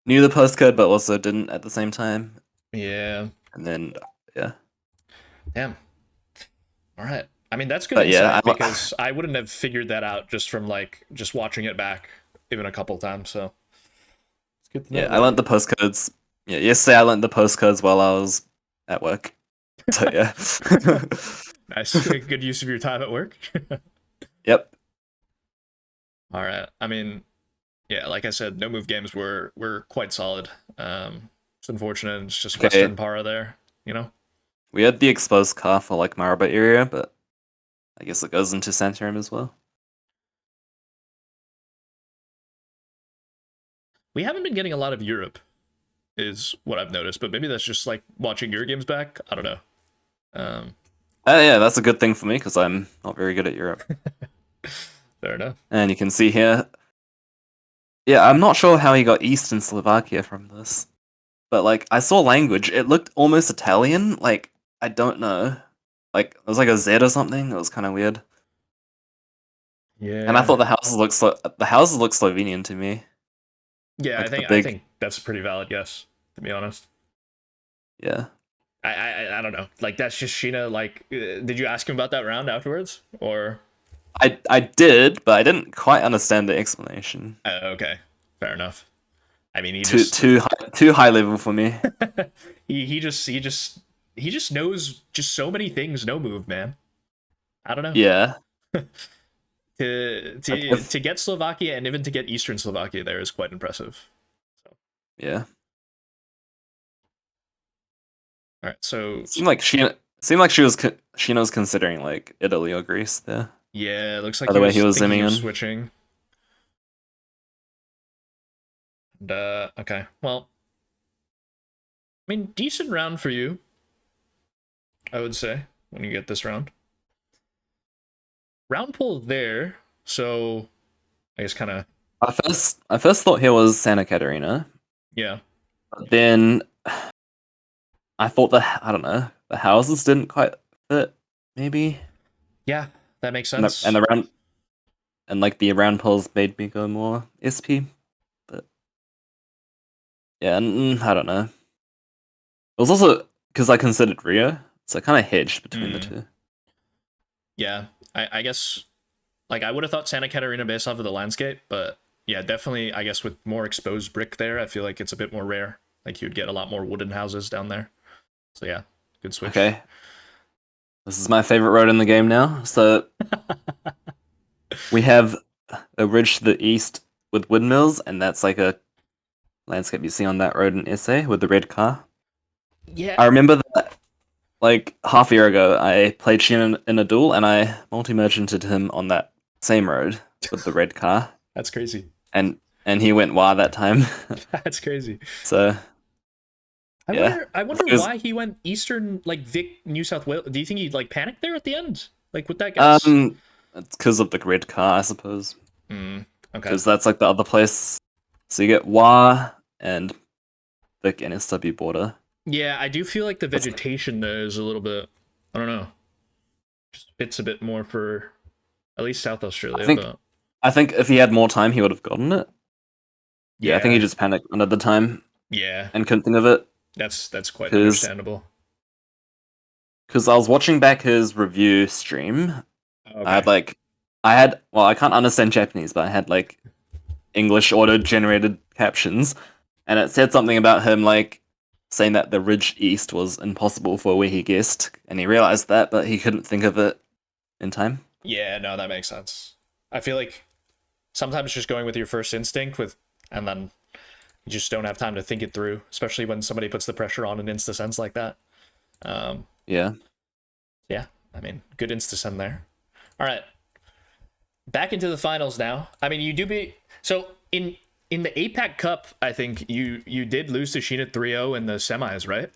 knew the postcode but also didn't at the same time. Yeah. And then yeah. Damn. All right. I mean, that's good But yeah, insight because I wouldn't have figured that out just from like just watching it back even a couple times. So it's good to know. yeah, I learned the postcodes. Yeah, yesterday I learned the postcodes while I was at work. So yeah. Nice. Good use of your time at work. Yep. All right. I mean, yeah, like I said, no move games were quite solid. It's unfortunate. It's just Okay. Western para there, you know? We had the exposed car for like Maraba area, but I guess it goes into Santorum as well. We haven't been getting a lot of Europe, is what I've noticed, but maybe that's just like watching your games back. I don't know. Yeah, that's a good thing for me because I'm not very good at Europe. Fair enough. And you can see here. Yeah, I'm not sure how he got Eastern Slovakia from this. But like I saw language, it looked almost Italian. Like I don't know. Like it was like a Z or something. It was kind of weird. Yeah. And I thought the houses look Slovenian to me. Yeah, Like I think that's a pretty valid guess, to be honest. Yeah. I don't know. Like that's just Sheena. Like, did you ask him about that round afterwards, or? I did, but I didn't quite understand the explanation. Okay, fair enough. I mean, he Too high level for me. he just knows just so many things. No move, man. I don't know. Yeah. To get Slovakia and even to get Eastern Slovakia there is quite impressive. So. Yeah. All right, so seemed like Sheena was considering like Italy or Greece there. Yeah, it looks like By the way, he was thinking zooming of in. switching. And, okay, well, I mean, decent round for you, I would say, when you get this round. Round pull there, so I guess kind of. I first thought here was Santa Catarina. Yeah. But then I thought I don't know, the houses didn't quite fit, maybe. Yeah, that makes sense. And the round and like the round pulls made me go more SP. But yeah, I don't know. It was also because I considered Rio, so I kind of hedged between the two. Yeah, I guess like I would have thought Santa Catarina based off of the landscape, but yeah, definitely I guess with more exposed brick there, I feel like it's a bit more rare. Like you'd get a lot more wooden houses down there. So yeah, good switch. Okay. This is my favorite road in the game now. So we have a ridge to the east with windmills, and that's like a landscape you see on that road in SA with the red car. Yeah. I remember that like half a year ago, I played Shin in a duel, and I multi-merchanted him on that same road with the red car, That's crazy. and he went wild that time. That's crazy. So I yeah, wonder. I wonder why he went Eastern, like Vic, New South Wales. Do you think he like panicked there at the end, like with that guess? it's because of the red car, I suppose. Mm, okay. Because that's like the other place. So you get Wa and Vic NSW border. Yeah, I do feel like the That's, vegetation there is a little bit. I don't know. Just fits a bit more for at least South I Australia, think but I think if he had more time, he would have gotten it. Yeah, I think he yeah, just panicked another time yeah, and couldn't think of it. that's quite Because understandable. I was watching back his review stream. I had Okay. like well, I can't understand Japanese, but I had like English auto generated captions, and it said something about him like saying that the ridge east was impossible for where he guessed, and he realized that, but he couldn't think of it in time. Yeah, no, that makes sense. I feel like sometimes just going with your first instinct with, and then you just don't have time to think it through, especially when somebody puts the pressure on an insta sense like that. Um, Yeah. yeah, I mean, good insta send there. All right, back into the finals now. I mean, you do be so in the APAC Cup. I think you did lose to Sheena 3-0 in the semis, right?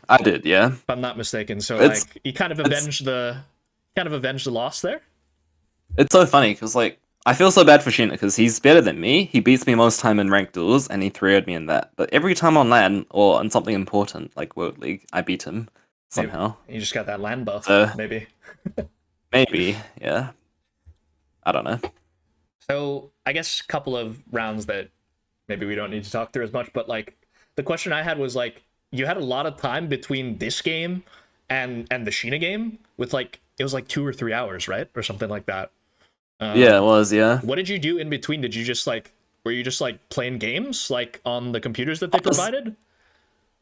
I did, yeah. If I'm not mistaken. So It's like, you it's kind of avenged the loss there. it's so funny because like I feel so bad for Sheena because he's better than me. He beats me most time in ranked duels, and he 3-0'd me in that. But every time on LAN or on something important like World League, I beat him Maybe somehow. you just got that land buff. So Maybe. maybe, yeah. I don't know. So I guess a couple of rounds that maybe we don't need to talk through as much, but like the question I had was like you had a lot of time between this game and the Sheena game with like it was like 2 or 3 hours, right? Or something like that. Yeah, it was, yeah. What did you do in between? Did you just like were you just like playing games like on the computers that they provided?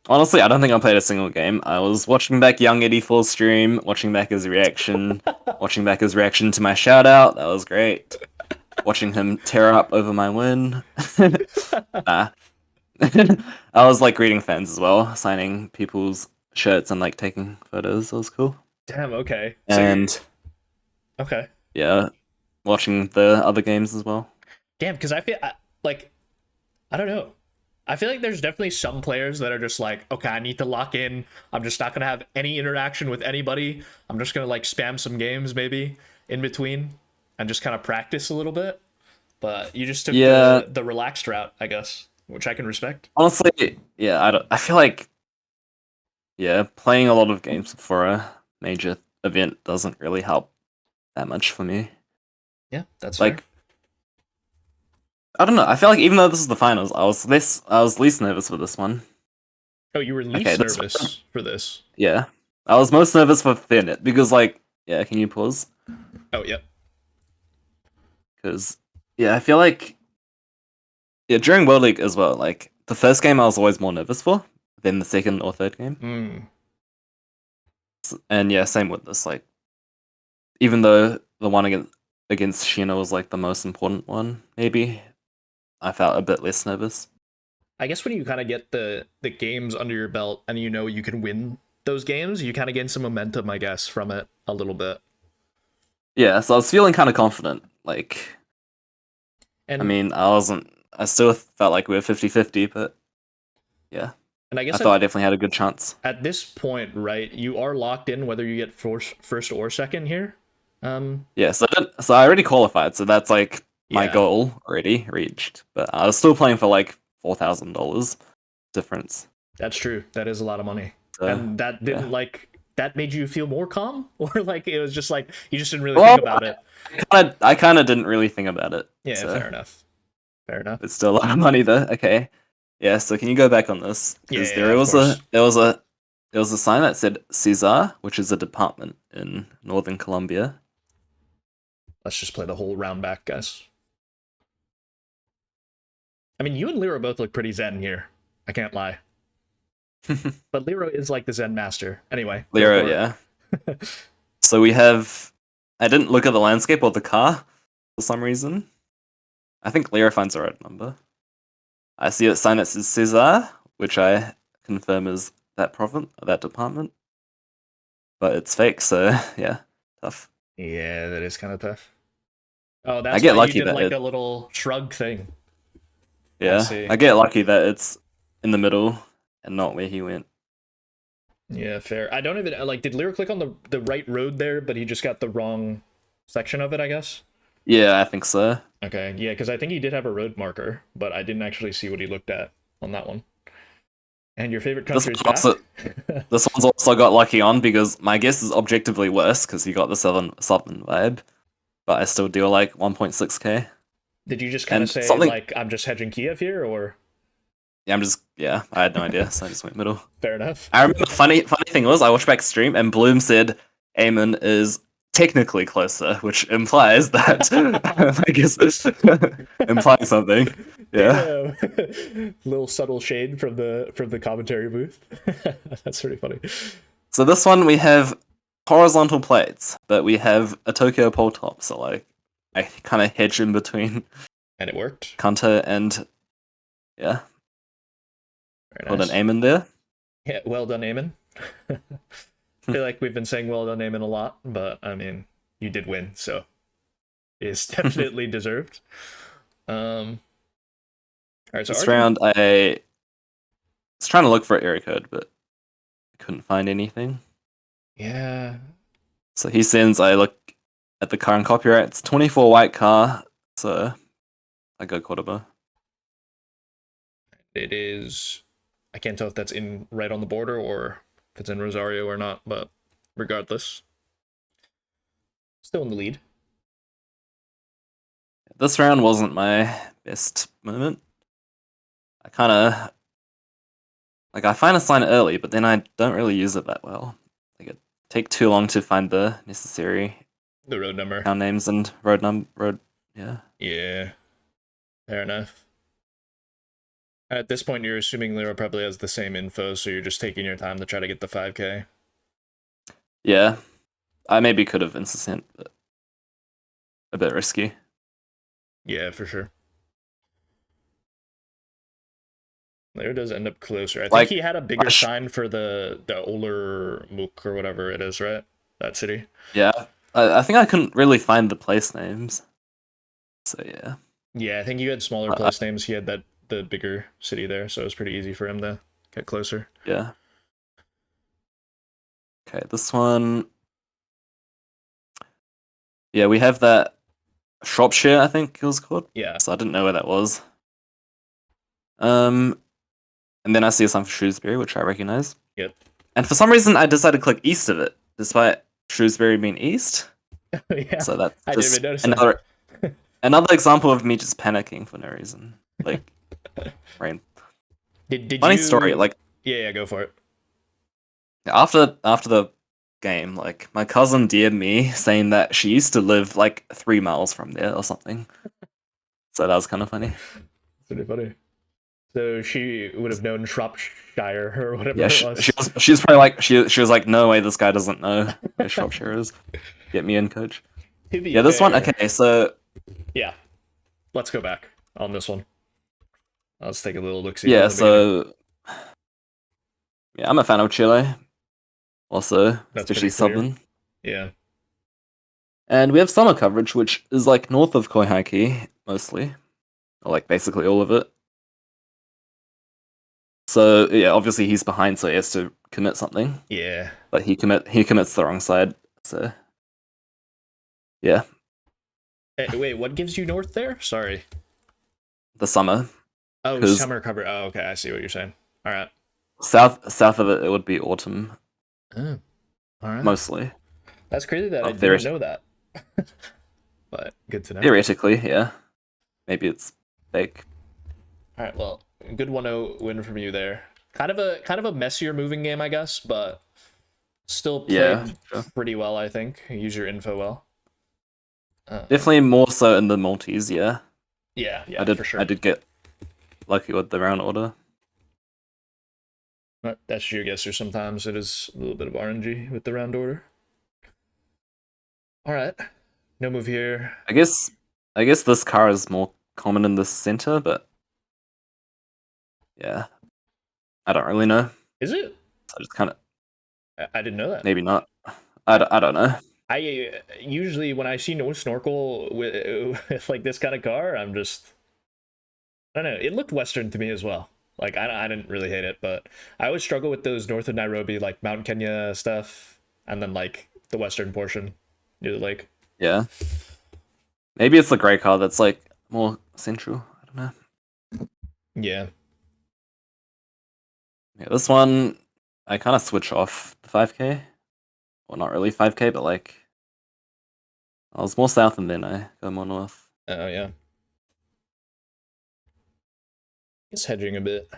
Honestly, I don't think I played a single game. I was watching back Young 84's stream, watching back his reaction, watching back his reaction to my shout out. That was great. Watching him tear up over my win. Nah. I was like reading fans as well, signing people's shirts and like taking photos. That was cool. Damn, okay. So you're And okay. yeah, watching the other games as well. Damn, because like I don't know. I feel like there's definitely some players that are just like, okay, I need to lock in. I'm just not gonna have any interaction with anybody. I'm just gonna like spam some games maybe in between and just kind of practice a little bit. But you just took Yeah, the relaxed route, I guess, which I can respect. honestly, yeah, I feel like yeah, playing a lot of games for a major event doesn't really help that much for me. Yeah, that's fair. Like, I don't know. I feel like even though this is the finals, I was least nervous for this one. Oh, you were Okay, least this one, nervous for this. yeah, I was most nervous for Fairnet because, like, yeah, can you pause? Oh, yep. Because, yeah, I feel like, yeah, during World League as well, like, the first game I was always more nervous for than the second or third game. Mm. And yeah, same with this. Like, even though the one against Sheena was like the most important one, maybe I felt a bit less nervous. I guess when you kind of get the games under your belt and you know you can win those games, you kind of gain some momentum, I guess, from it a little bit. Yeah, so I was feeling kind of confident. Like, I And mean, I wasn't. I still felt like we were 50-50, but yeah, and I I guess thought I definitely had a good chance. at this point, right, you are locked in whether you get first or second here. Yeah, so I already qualified, so that's like my Yeah, goal already reached. But I was still playing for like $4,000 difference. that's true. That is a lot of money. So And that yeah. didn't like that made you feel more calm, or like it was just like you just didn't really Well, think about it. I kind of didn't really think about it. Yeah, So fair enough. Fair enough. it's still a lot of money though. Okay. Yeah. So can you go back on this? Yeah, Because yeah, of course. there was a sign that said Cesar, which is a department in Northern Colombia. Let's just play the whole round back, guys. I mean, you and Lyra both look pretty zen here. I can't lie. But Lyra is like the zen master. Anyway, go Lero, for yeah. it. So we have. I didn't look at the landscape or the car for some reason. I think Lero finds the right number. I see it sign it says Cesar, which I confirm is that that department. But it's fake, so yeah, tough. Yeah, that is kind of tough. Oh, I that's get why you lucky did that like it a little shrug thing. I yeah, see. I get lucky that it's in the middle and not where he went. Yeah, fair. I don't even like. Did Lyra click on the right road there, but he just got the wrong section of it, I guess. Yeah, I think so. Okay, yeah, because I think he did have a road marker, but I didn't actually see what he looked at on that one. And your favorite This country is one's back? also this one's also got lucky on because my guess is objectively worse because he got the southern vibe, but I still deal like 1.6k. Did you just kind of And say, something like, I'm just hedging Kiev here, or yeah, I had no idea, so I just went middle. fair enough? I remember funny thing was I watched back stream and Bloom said Eamon is technically closer, which implies that I guess it's implying something. Yeah. Damn. Little subtle shade from the commentary booth. That's pretty funny. So this one we have horizontal plates, but we have a Tokyo pole top, so like I kind of hedge in between And it worked. Kanto and yeah, Very got an nice. Eamon there. Yeah, well done, Eamon. I feel like we've been saying well done, Eamon a lot, but I mean, you did win, so it's definitely deserved. All right, so This Argent. round I was trying to look for an area code, but I couldn't find anything. Yeah, So he sends, I look at the car and copyright, it's 24 white car, so I go Cordoba. it is. I can't tell if that's in right on the border or if it's in Rosario or not, but regardless, still in the lead. This round wasn't my best moment. I kind of, like I find a sign early, but then I don't really use it that well. Like it take too long to find the necessary The road number. town names and road, yeah. Yeah, fair enough. At this point, you're assuming Lyra probably has the same info, so you're just taking your time to try to get the 5K. Yeah, I maybe could have instant, but a bit risky. Yeah, for sure. Lyra does end up closer. I think Like, he had a bigger sign for the Oler Mook or whatever it is, right? That city. yeah, I think I couldn't really find the place names. So yeah. Yeah, I think you had smaller place names. He had the bigger city there, so it was pretty easy for him to get closer. Yeah. Okay, this one. Yeah, we have that Shropshire, I think it was called. Yeah. So I didn't know where that was. And then I see a sign for Shrewsbury, which I recognize. Yep. And for some reason, I decided to click east of it, despite Shrewsbury being east. Yeah. So that's I didn't just even notice another that. another example of me just panicking for no reason. Like, rain. Did Funny you? story. Like Yeah, go for it. after the game, like my cousin DM'd me saying that she used to live like 3 miles from there or something. So that was kind of funny. Pretty funny. So she would have known Shropshire or whatever Yeah, it she was. was she's probably like she was like, no way, this guy doesn't know where Shropshire is. Get me in, coach. To be Yeah, this one. fair, Okay, so yeah. Let's go back on this one. Let's take a little look see yeah, from the beginning. so yeah, I'm a fan of Chile, also That's especially pretty clear. southern. Yeah. And we have summer coverage, which is like north of Koihaki mostly, or like basically all of it. So yeah, obviously he's behind, so he has to commit something. Yeah. But he commits the wrong side. So yeah, Wait, what gives you north there? Sorry. the summer, Oh, because summer cover. Oh, okay. I see what you're saying. All right. south of it would be autumn Oh, all right. mostly. That's crazy that I Well, didn't know that. But good to know. theoretically, yeah. Maybe it's fake. All right. Well, good 1-0 win from you there. Kind of a messier moving game, I guess, but still Yeah, played sure. pretty well. I think use your info well. Definitely more so in the multis. Yeah, Yeah, for sure. I did get lucky with the round order. But that's GeoGuessr. Sometimes it is a little bit of RNG with the round order. All right. No move here. I guess this car is more common in the center, but Yeah, I don't really know. Is it? So I just kind of I didn't know that. maybe not. I don't know. I usually when I see no snorkel with like this kind of car, I'm just I don't know. It looked Western to me as well. Like I didn't really hate it, but I always struggle with those north of Nairobi, like Mount Kenya stuff, and then like the western portion near the lake. Yeah, maybe it's the grey car that's like more central. I don't know. Yeah, Yeah, this one I kind of switch off the 5K. Well, not really 5K, but like I was more south and then I go more north. oh yeah, it's hedging a bit.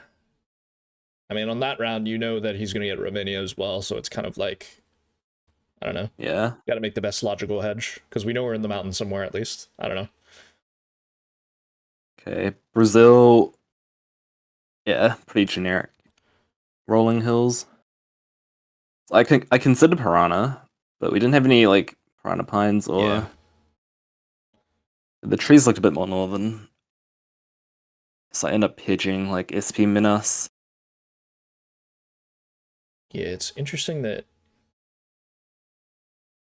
I mean, on that round, you know that he's going to get Romania as well, so it's kind of like I don't know. Yeah. Got to make the best logical hedge because we know we're in the mountains somewhere at least. I don't know. Okay, Brazil. Yeah, pretty generic. Rolling hills. I considered Piranha, but we didn't have any like Piranha pines or Yeah, the trees looked a bit more northern. So I end up hedging like SP Minas. yeah. It's interesting that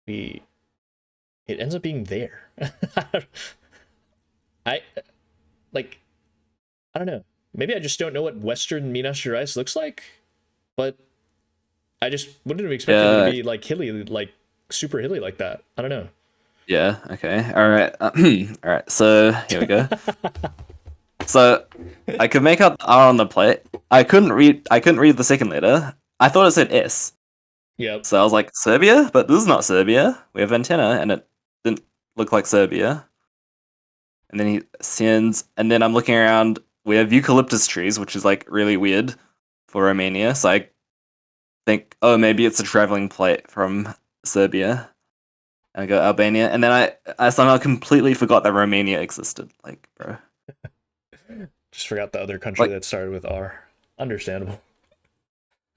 we it ends up being there. I like I don't know. Maybe I just don't know what Western Minas Gerais looks like, but I just wouldn't have expected it to Yeah, be like hilly, like super hilly like that. I don't know. yeah, okay. Alright. Alright, so here we go. So I could make out the R on the plate. I couldn't read the second letter. I thought it said S. Yep. So I was like, Serbia? But this is not Serbia. We have antenna and it didn't look like Serbia. And then he sends, and then I'm looking around. We have eucalyptus trees, which is like really weird for Romania. So I think, oh, maybe it's a traveling plate from Serbia. And I go Albania, and then I somehow completely forgot that Romania existed. Like, bro, Just forgot the other country like, that started with R. Understandable.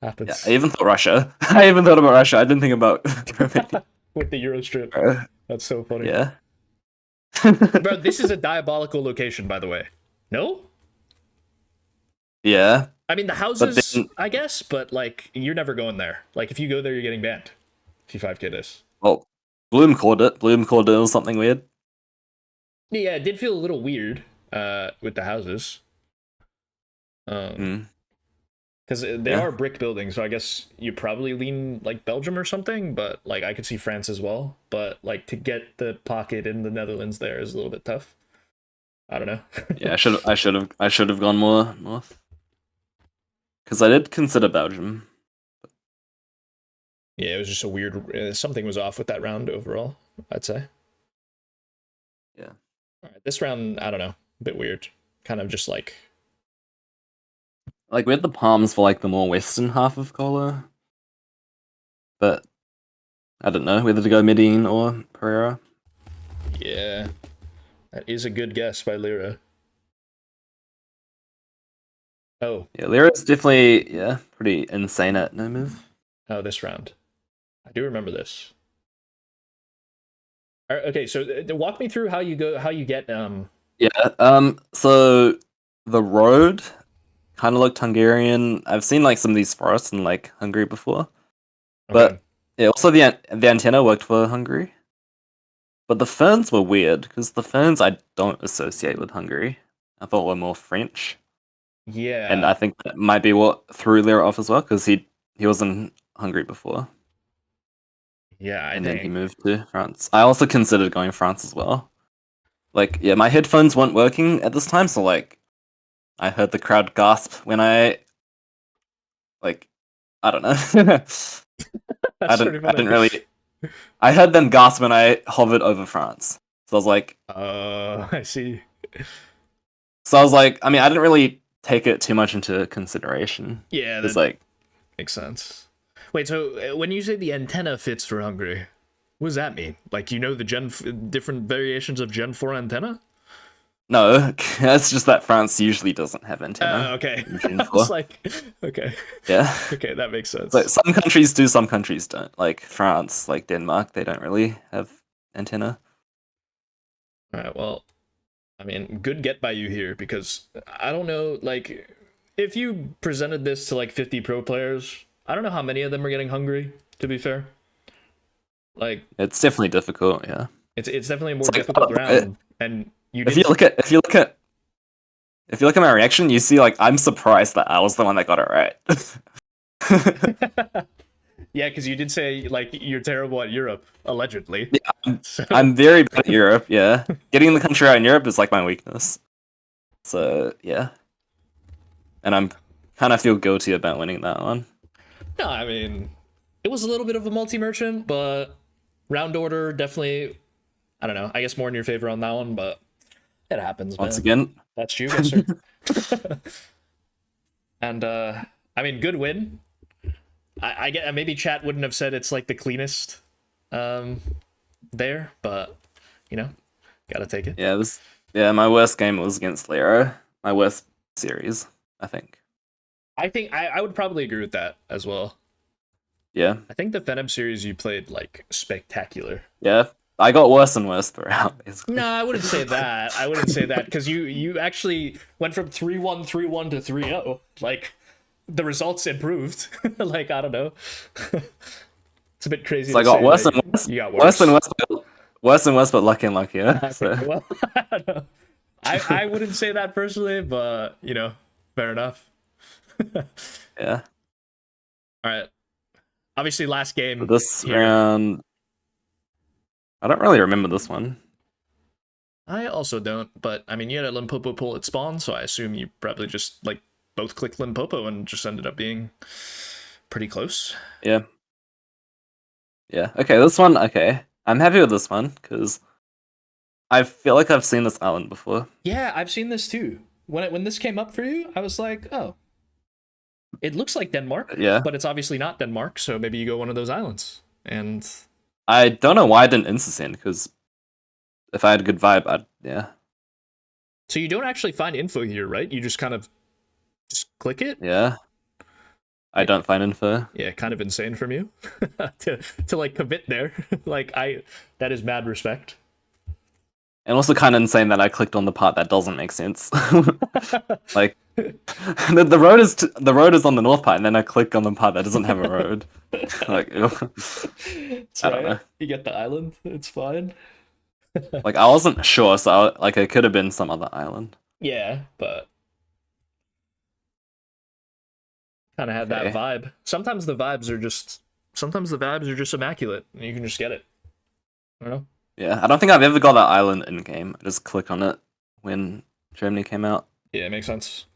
yeah. I Happens. even thought Russia. I even thought about Russia. I didn't think about Romania. With the Euro strip. Bro. That's so funny. Yeah. Bro, this is a diabolical location, by the way. No? Yeah, I mean, the but houses, then, I guess, but like, you're never going there. Like, if you go there, you're getting banned. If you 5K this. well, Bloom called it. Bloom called it was something weird. Yeah, it did feel a little weird with the houses. Mm, Because they yeah. are brick buildings, so I guess you probably lean like Belgium or something, but like I could see France as well. But like to get the pocket in the Netherlands there is a little bit tough. I don't know. Yeah, I should have gone more north because I did consider Belgium. Yeah, it was just a weird. Something was off with that round overall, I'd say. Yeah, All right, this round, I don't know, a bit weird. Kind of just like, like we had the palms for like the more western half of Kola, but I don't know whether to go Medellin or Pereira. yeah, that is a good guess by Lyra. Oh, Yeah, Lyra's definitely pretty insane at no move. oh, this round. I do remember this. All right, okay, so walk me through how you go, how you get. Yeah. So the road kind of looked Hungarian. I've seen like some of these forests in like Hungary before, Okay. but yeah, also the antenna worked for Hungary. But the ferns were weird because the ferns I don't associate with Hungary. I thought were more French, and I Yeah. think that might be what threw Lira off as well because he was in Hungary before, Yeah, I and then he think. moved to France. I also considered going France as well. Like, yeah, my headphones weren't working at this time, so like I heard the crowd gasp when I like I don't know. That's pretty I funny. didn't really I heard them gasp when I hovered over France. So I was like I see. I mean I didn't really take it too much into consideration. Yeah, It's that like makes sense. Wait, so when you say the antenna fits for Hungary, what does that mean? Like, you know the different variations of Gen 4 antenna? no, it's just that France usually doesn't have antenna Okay. in Gen I was 4. like, okay. Yeah. Okay, that makes So sense. some countries do, some countries don't. Like France, like Denmark, they don't really have antenna. All right, well, I mean, good get by you here because I don't know, like, if you presented this to like 50 pro players, I don't know how many of them are getting hungry, to be fair. Like It's definitely difficult. Yeah. it's definitely a more It's like, difficult round, and you if did. you look at my reaction, you see like I'm surprised that I was the one that got it right. Yeah, because you did say like you're terrible at Europe, allegedly. Yeah, So I'm very bad at Europe. Yeah, getting the country out in Europe is like my weakness. So yeah, and I'm kind of feel guilty about winning that one. no, I mean, it was a little bit of a multi-merchant, but round order definitely. I don't know. I guess more in your favor on that one, but it happens, Once man. again, That's GeoGuessr. And I mean, good win. I get maybe chat wouldn't have said it's like the cleanest there, but you know, gotta take it. yeah, my worst game was against Lero. My worst series, I think. I think I would probably agree with that as well. Yeah, I think the Venom series you played like spectacular. yeah. I got worse and worse throughout, basically. No, I wouldn't say that. I wouldn't say that because you actually went from 3-1, 3-1 to 3-0. Like the results improved. Like I don't know. It's a bit crazy. So I to got say worse that and worse. You got Worse and worse, worse and worse, but lucky and luckier. Okay, So well, I don't know. I wouldn't say that personally, but you know, fair enough. yeah. All right. Obviously, last But game this here. round, I don't really remember this one. I also don't, but I mean, you had a Limpopo pull at spawn, so I assume you probably just like both clicked Limpopo and just ended up being pretty close. Yeah. Yeah. Okay, this one. Okay, I'm happy with this one because I feel like I've seen this island before. Yeah, I've seen this too. When this came up for you, I was like, oh, it looks like Denmark, Yeah. but it's obviously not Denmark. So maybe you go one of those islands. And I don't know why I didn't instant because if I had a good vibe, I'd yeah. so you don't actually find info here, right? You just kind of just click it. Yeah. I don't find info. Yeah, kind of insane from you to like commit there. Like that is mad respect. And also kind of insane that I clicked on the part that doesn't make sense. Like the road is on the north part, and then I click on the part that doesn't have a road. Like That's I don't know. right. You get the island. It's fine. Like I wasn't sure, so like it could have been some other island. Yeah, but kind of had that Okay. vibe. Sometimes the vibes are just immaculate, and you can just get it. I don't know. Yeah, I don't think I've ever got that island in game. I just click on it when Germany came out. Yeah, it makes sense.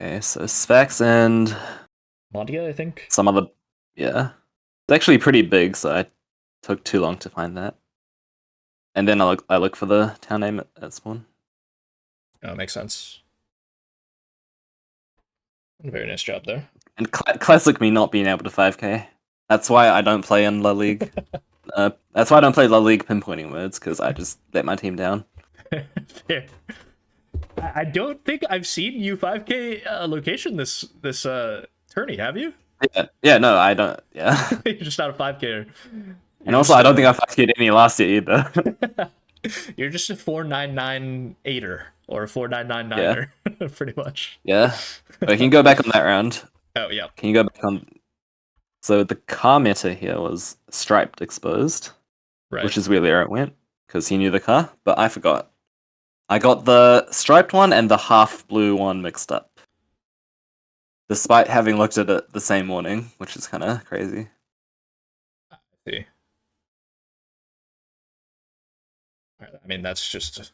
Okay, so Sfax and Mondia, I think. some other. Yeah, it's actually pretty big, so I took too long to find that. And then I look for the town name at spawn. Oh, it makes sense. Very nice job there. And classic me not being able to 5k. That's why I don't play in La Ligue. That's why I don't play La Ligue pinpointing words, because I just let my team down. Fair. I don't think I've seen you 5K location this tourney, have you? Yeah, no, I don't. Yeah, You're just not a 5K. and also I don't think I 5k'd any last year either. You're just a 499-8er or a 4999er, pretty much. Yeah, but can you go back on that round? Oh yeah. Can you go back on? So the car meta here was striped exposed, Right. which is where Lero went because he knew the car, but I forgot. I got the striped one and the half blue one mixed up, despite having looked at it the same morning, which is kind of crazy. See. I mean, that's just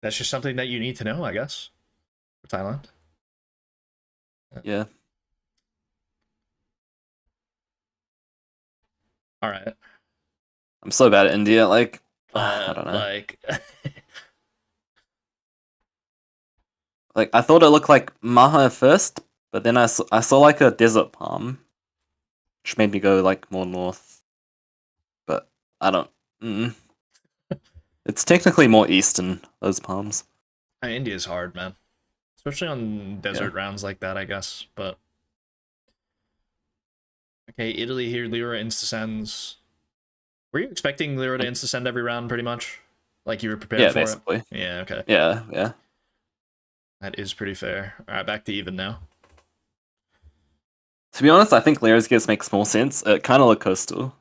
something that you need to know, I guess, for Thailand. Yeah. All right. I'm so bad at India. Like, I don't know. Like, Like I thought it looked like Maha at first, but then I saw like a desert palm, which made me go like more north. But I don't. Mm. It's technically more eastern, those palms. India's hard, man, especially on desert rounds like that, I guess. But okay, Italy here. Lyra insta-sends. Were you expecting Lyra to insta-send every round, pretty much? Like you were prepared for basically. it? Yeah. Okay. Yeah. That is pretty fair. All right, back to even now. To be honest, I think Leo's guess makes more sense. It kind of looked coastal,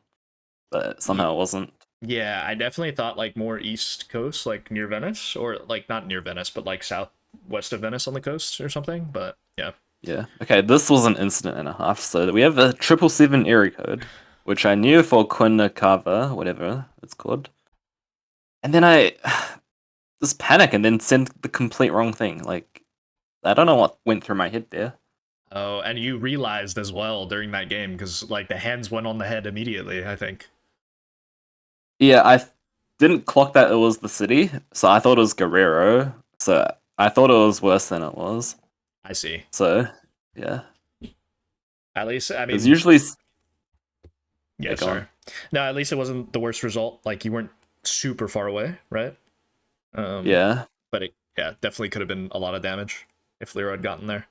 but somehow it wasn't. Yeah, I definitely thought like more east coast, like near Venice, or like not near Venice, but like southwest of Venice on the coast or something. But yeah. Yeah. Okay, this was an incident and a half. So we have a 777 area code, which I knew for Cava, whatever it's called. And then I just panic and then sent the complete wrong thing. Like, I don't know what went through my head there. Oh, and you realized as well during that game because like the hands went on the head immediately, I think. Yeah, didn't clock that it was the city, so I thought it was Guerrero. So I thought it was worse than it was. I see. So, yeah. At least, I Because mean, usually. yeah, Go sorry. on. No, at least it wasn't the worst result. Like you weren't super far away, right? Yeah. But it, yeah, definitely could have been a lot of damage if Lero had gotten there.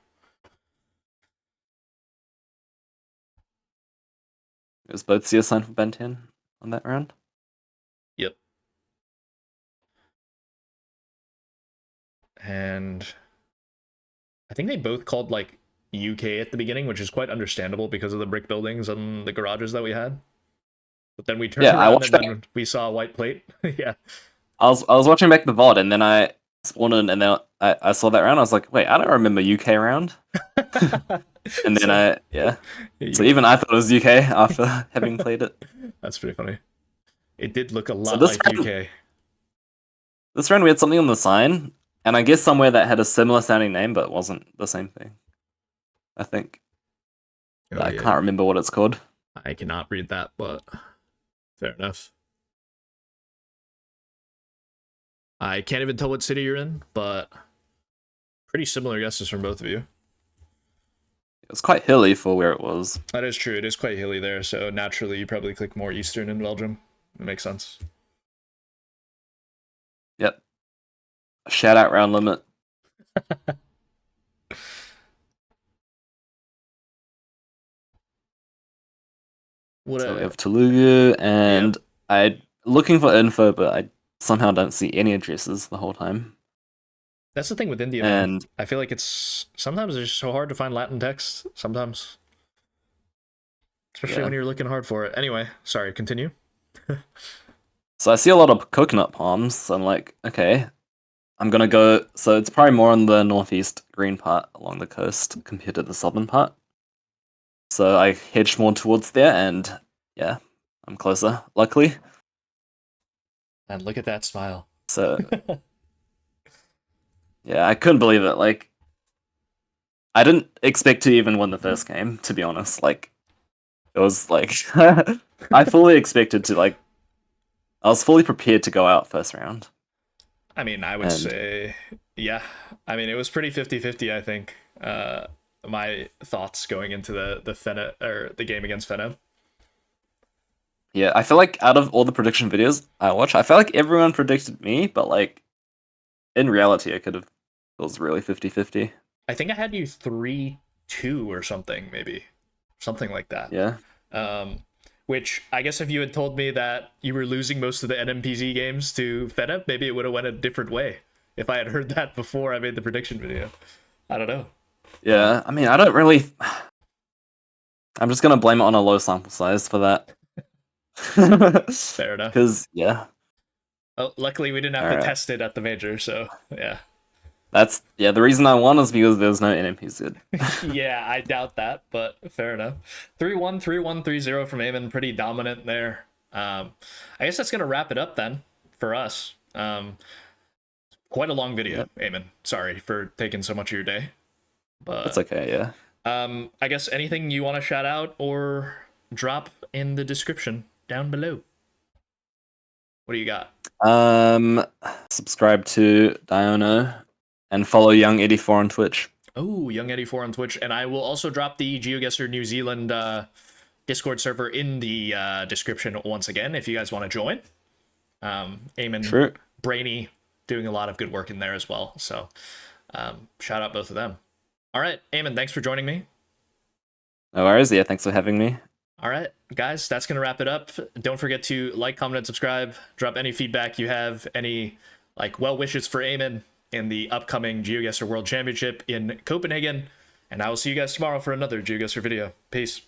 It was both CS sign for Ben 10 on that round. Yep. And I think they both called like UK at the beginning, which is quite understandable because of the brick buildings and the garages that we had. But then we turned Yeah, I around watched and back. then we saw a white plate. Yeah. I was watching back the VOD and then I spawned in and then I saw that round. I was like, wait, I don't remember UK round. And then So, so you, even I thought it was UK after having played it. that's pretty funny. It did look a So lot like UK. this round we had something on the sign, and I guess somewhere that had a similar sounding name but wasn't the same thing. I think. Oh, I yeah. can't remember what it's called. I cannot read that, but fair enough. I can't even tell what city you're in, but pretty similar guesses from both of you. It was quite hilly for where it was. That is true. It is quite hilly there, so naturally you probably click more eastern in Belgium. It makes sense. Yep. Shout out round limit. So we have Telugu, and Yep. I looking for info, but I somehow don't see any addresses the whole time. That's the thing with India, man. And I feel like it's sometimes it's so hard to find Latin text. Sometimes, especially when you're looking hard for it. Anyway, sorry. Continue. so I see a lot of coconut palms. So I'm like, okay, I'm gonna go. So it's probably more on the northeast green part along the coast compared to the southern part. So I hedged more towards there, and yeah, I'm closer, luckily. And look at that smile. So yeah, I couldn't believe it. Like, I didn't expect to even win the first game, to be honest. Like, it was like I fully expected to like. I was fully prepared to go out first round. I mean, I would say, yeah. I mean, it was pretty 50-50, I think. My thoughts going into the Fena or the game against Fena. Yeah, I feel like out of all the prediction videos I watch, I feel like everyone predicted me, but like in reality, it was really 50-50. I think I had you 3-2 or something, maybe something like that. Yeah. Which I guess if you had told me that you were losing most of the NMPZ games to Fena, maybe it would have went a different way. If I had heard that before I made the prediction video, I don't know. Yeah, I mean, I don't really. I'm just gonna blame it on a low sample size for that. Fair enough. Because yeah. Well, luckily we didn't have to test it at the major, so yeah. The reason I won is because there's no NMPZ. Yeah, I doubt that, but fair enough. 3-1, 3-1, 3-0 from Eamonn, pretty dominant there. I guess that's gonna wrap it up then for us. Quite a long video, Eamonn. Sorry for taking so much of your day. But that's okay, yeah. I guess anything you want to shout out or drop in the description down below. What do you got? Subscribe to Diono and follow Young84 on Twitch. Oh, Young84 on Twitch, and I will also drop the GeoGuessr New Zealand Discord server in the description once again if you guys want to join. Eamonn, True. Brainy, doing a lot of good work in there as well. So shout out both of them. All right, Eamonn, thanks for joining me. No worries. Yeah, thanks for having me. All right, guys, that's going to wrap it up. Don't forget to like, comment, and subscribe. Drop any feedback you have, any like well wishes for Eamonn. in the upcoming GeoGuessr World Championship in Copenhagen. And I will see you guys tomorrow for another GeoGuessr video. Peace.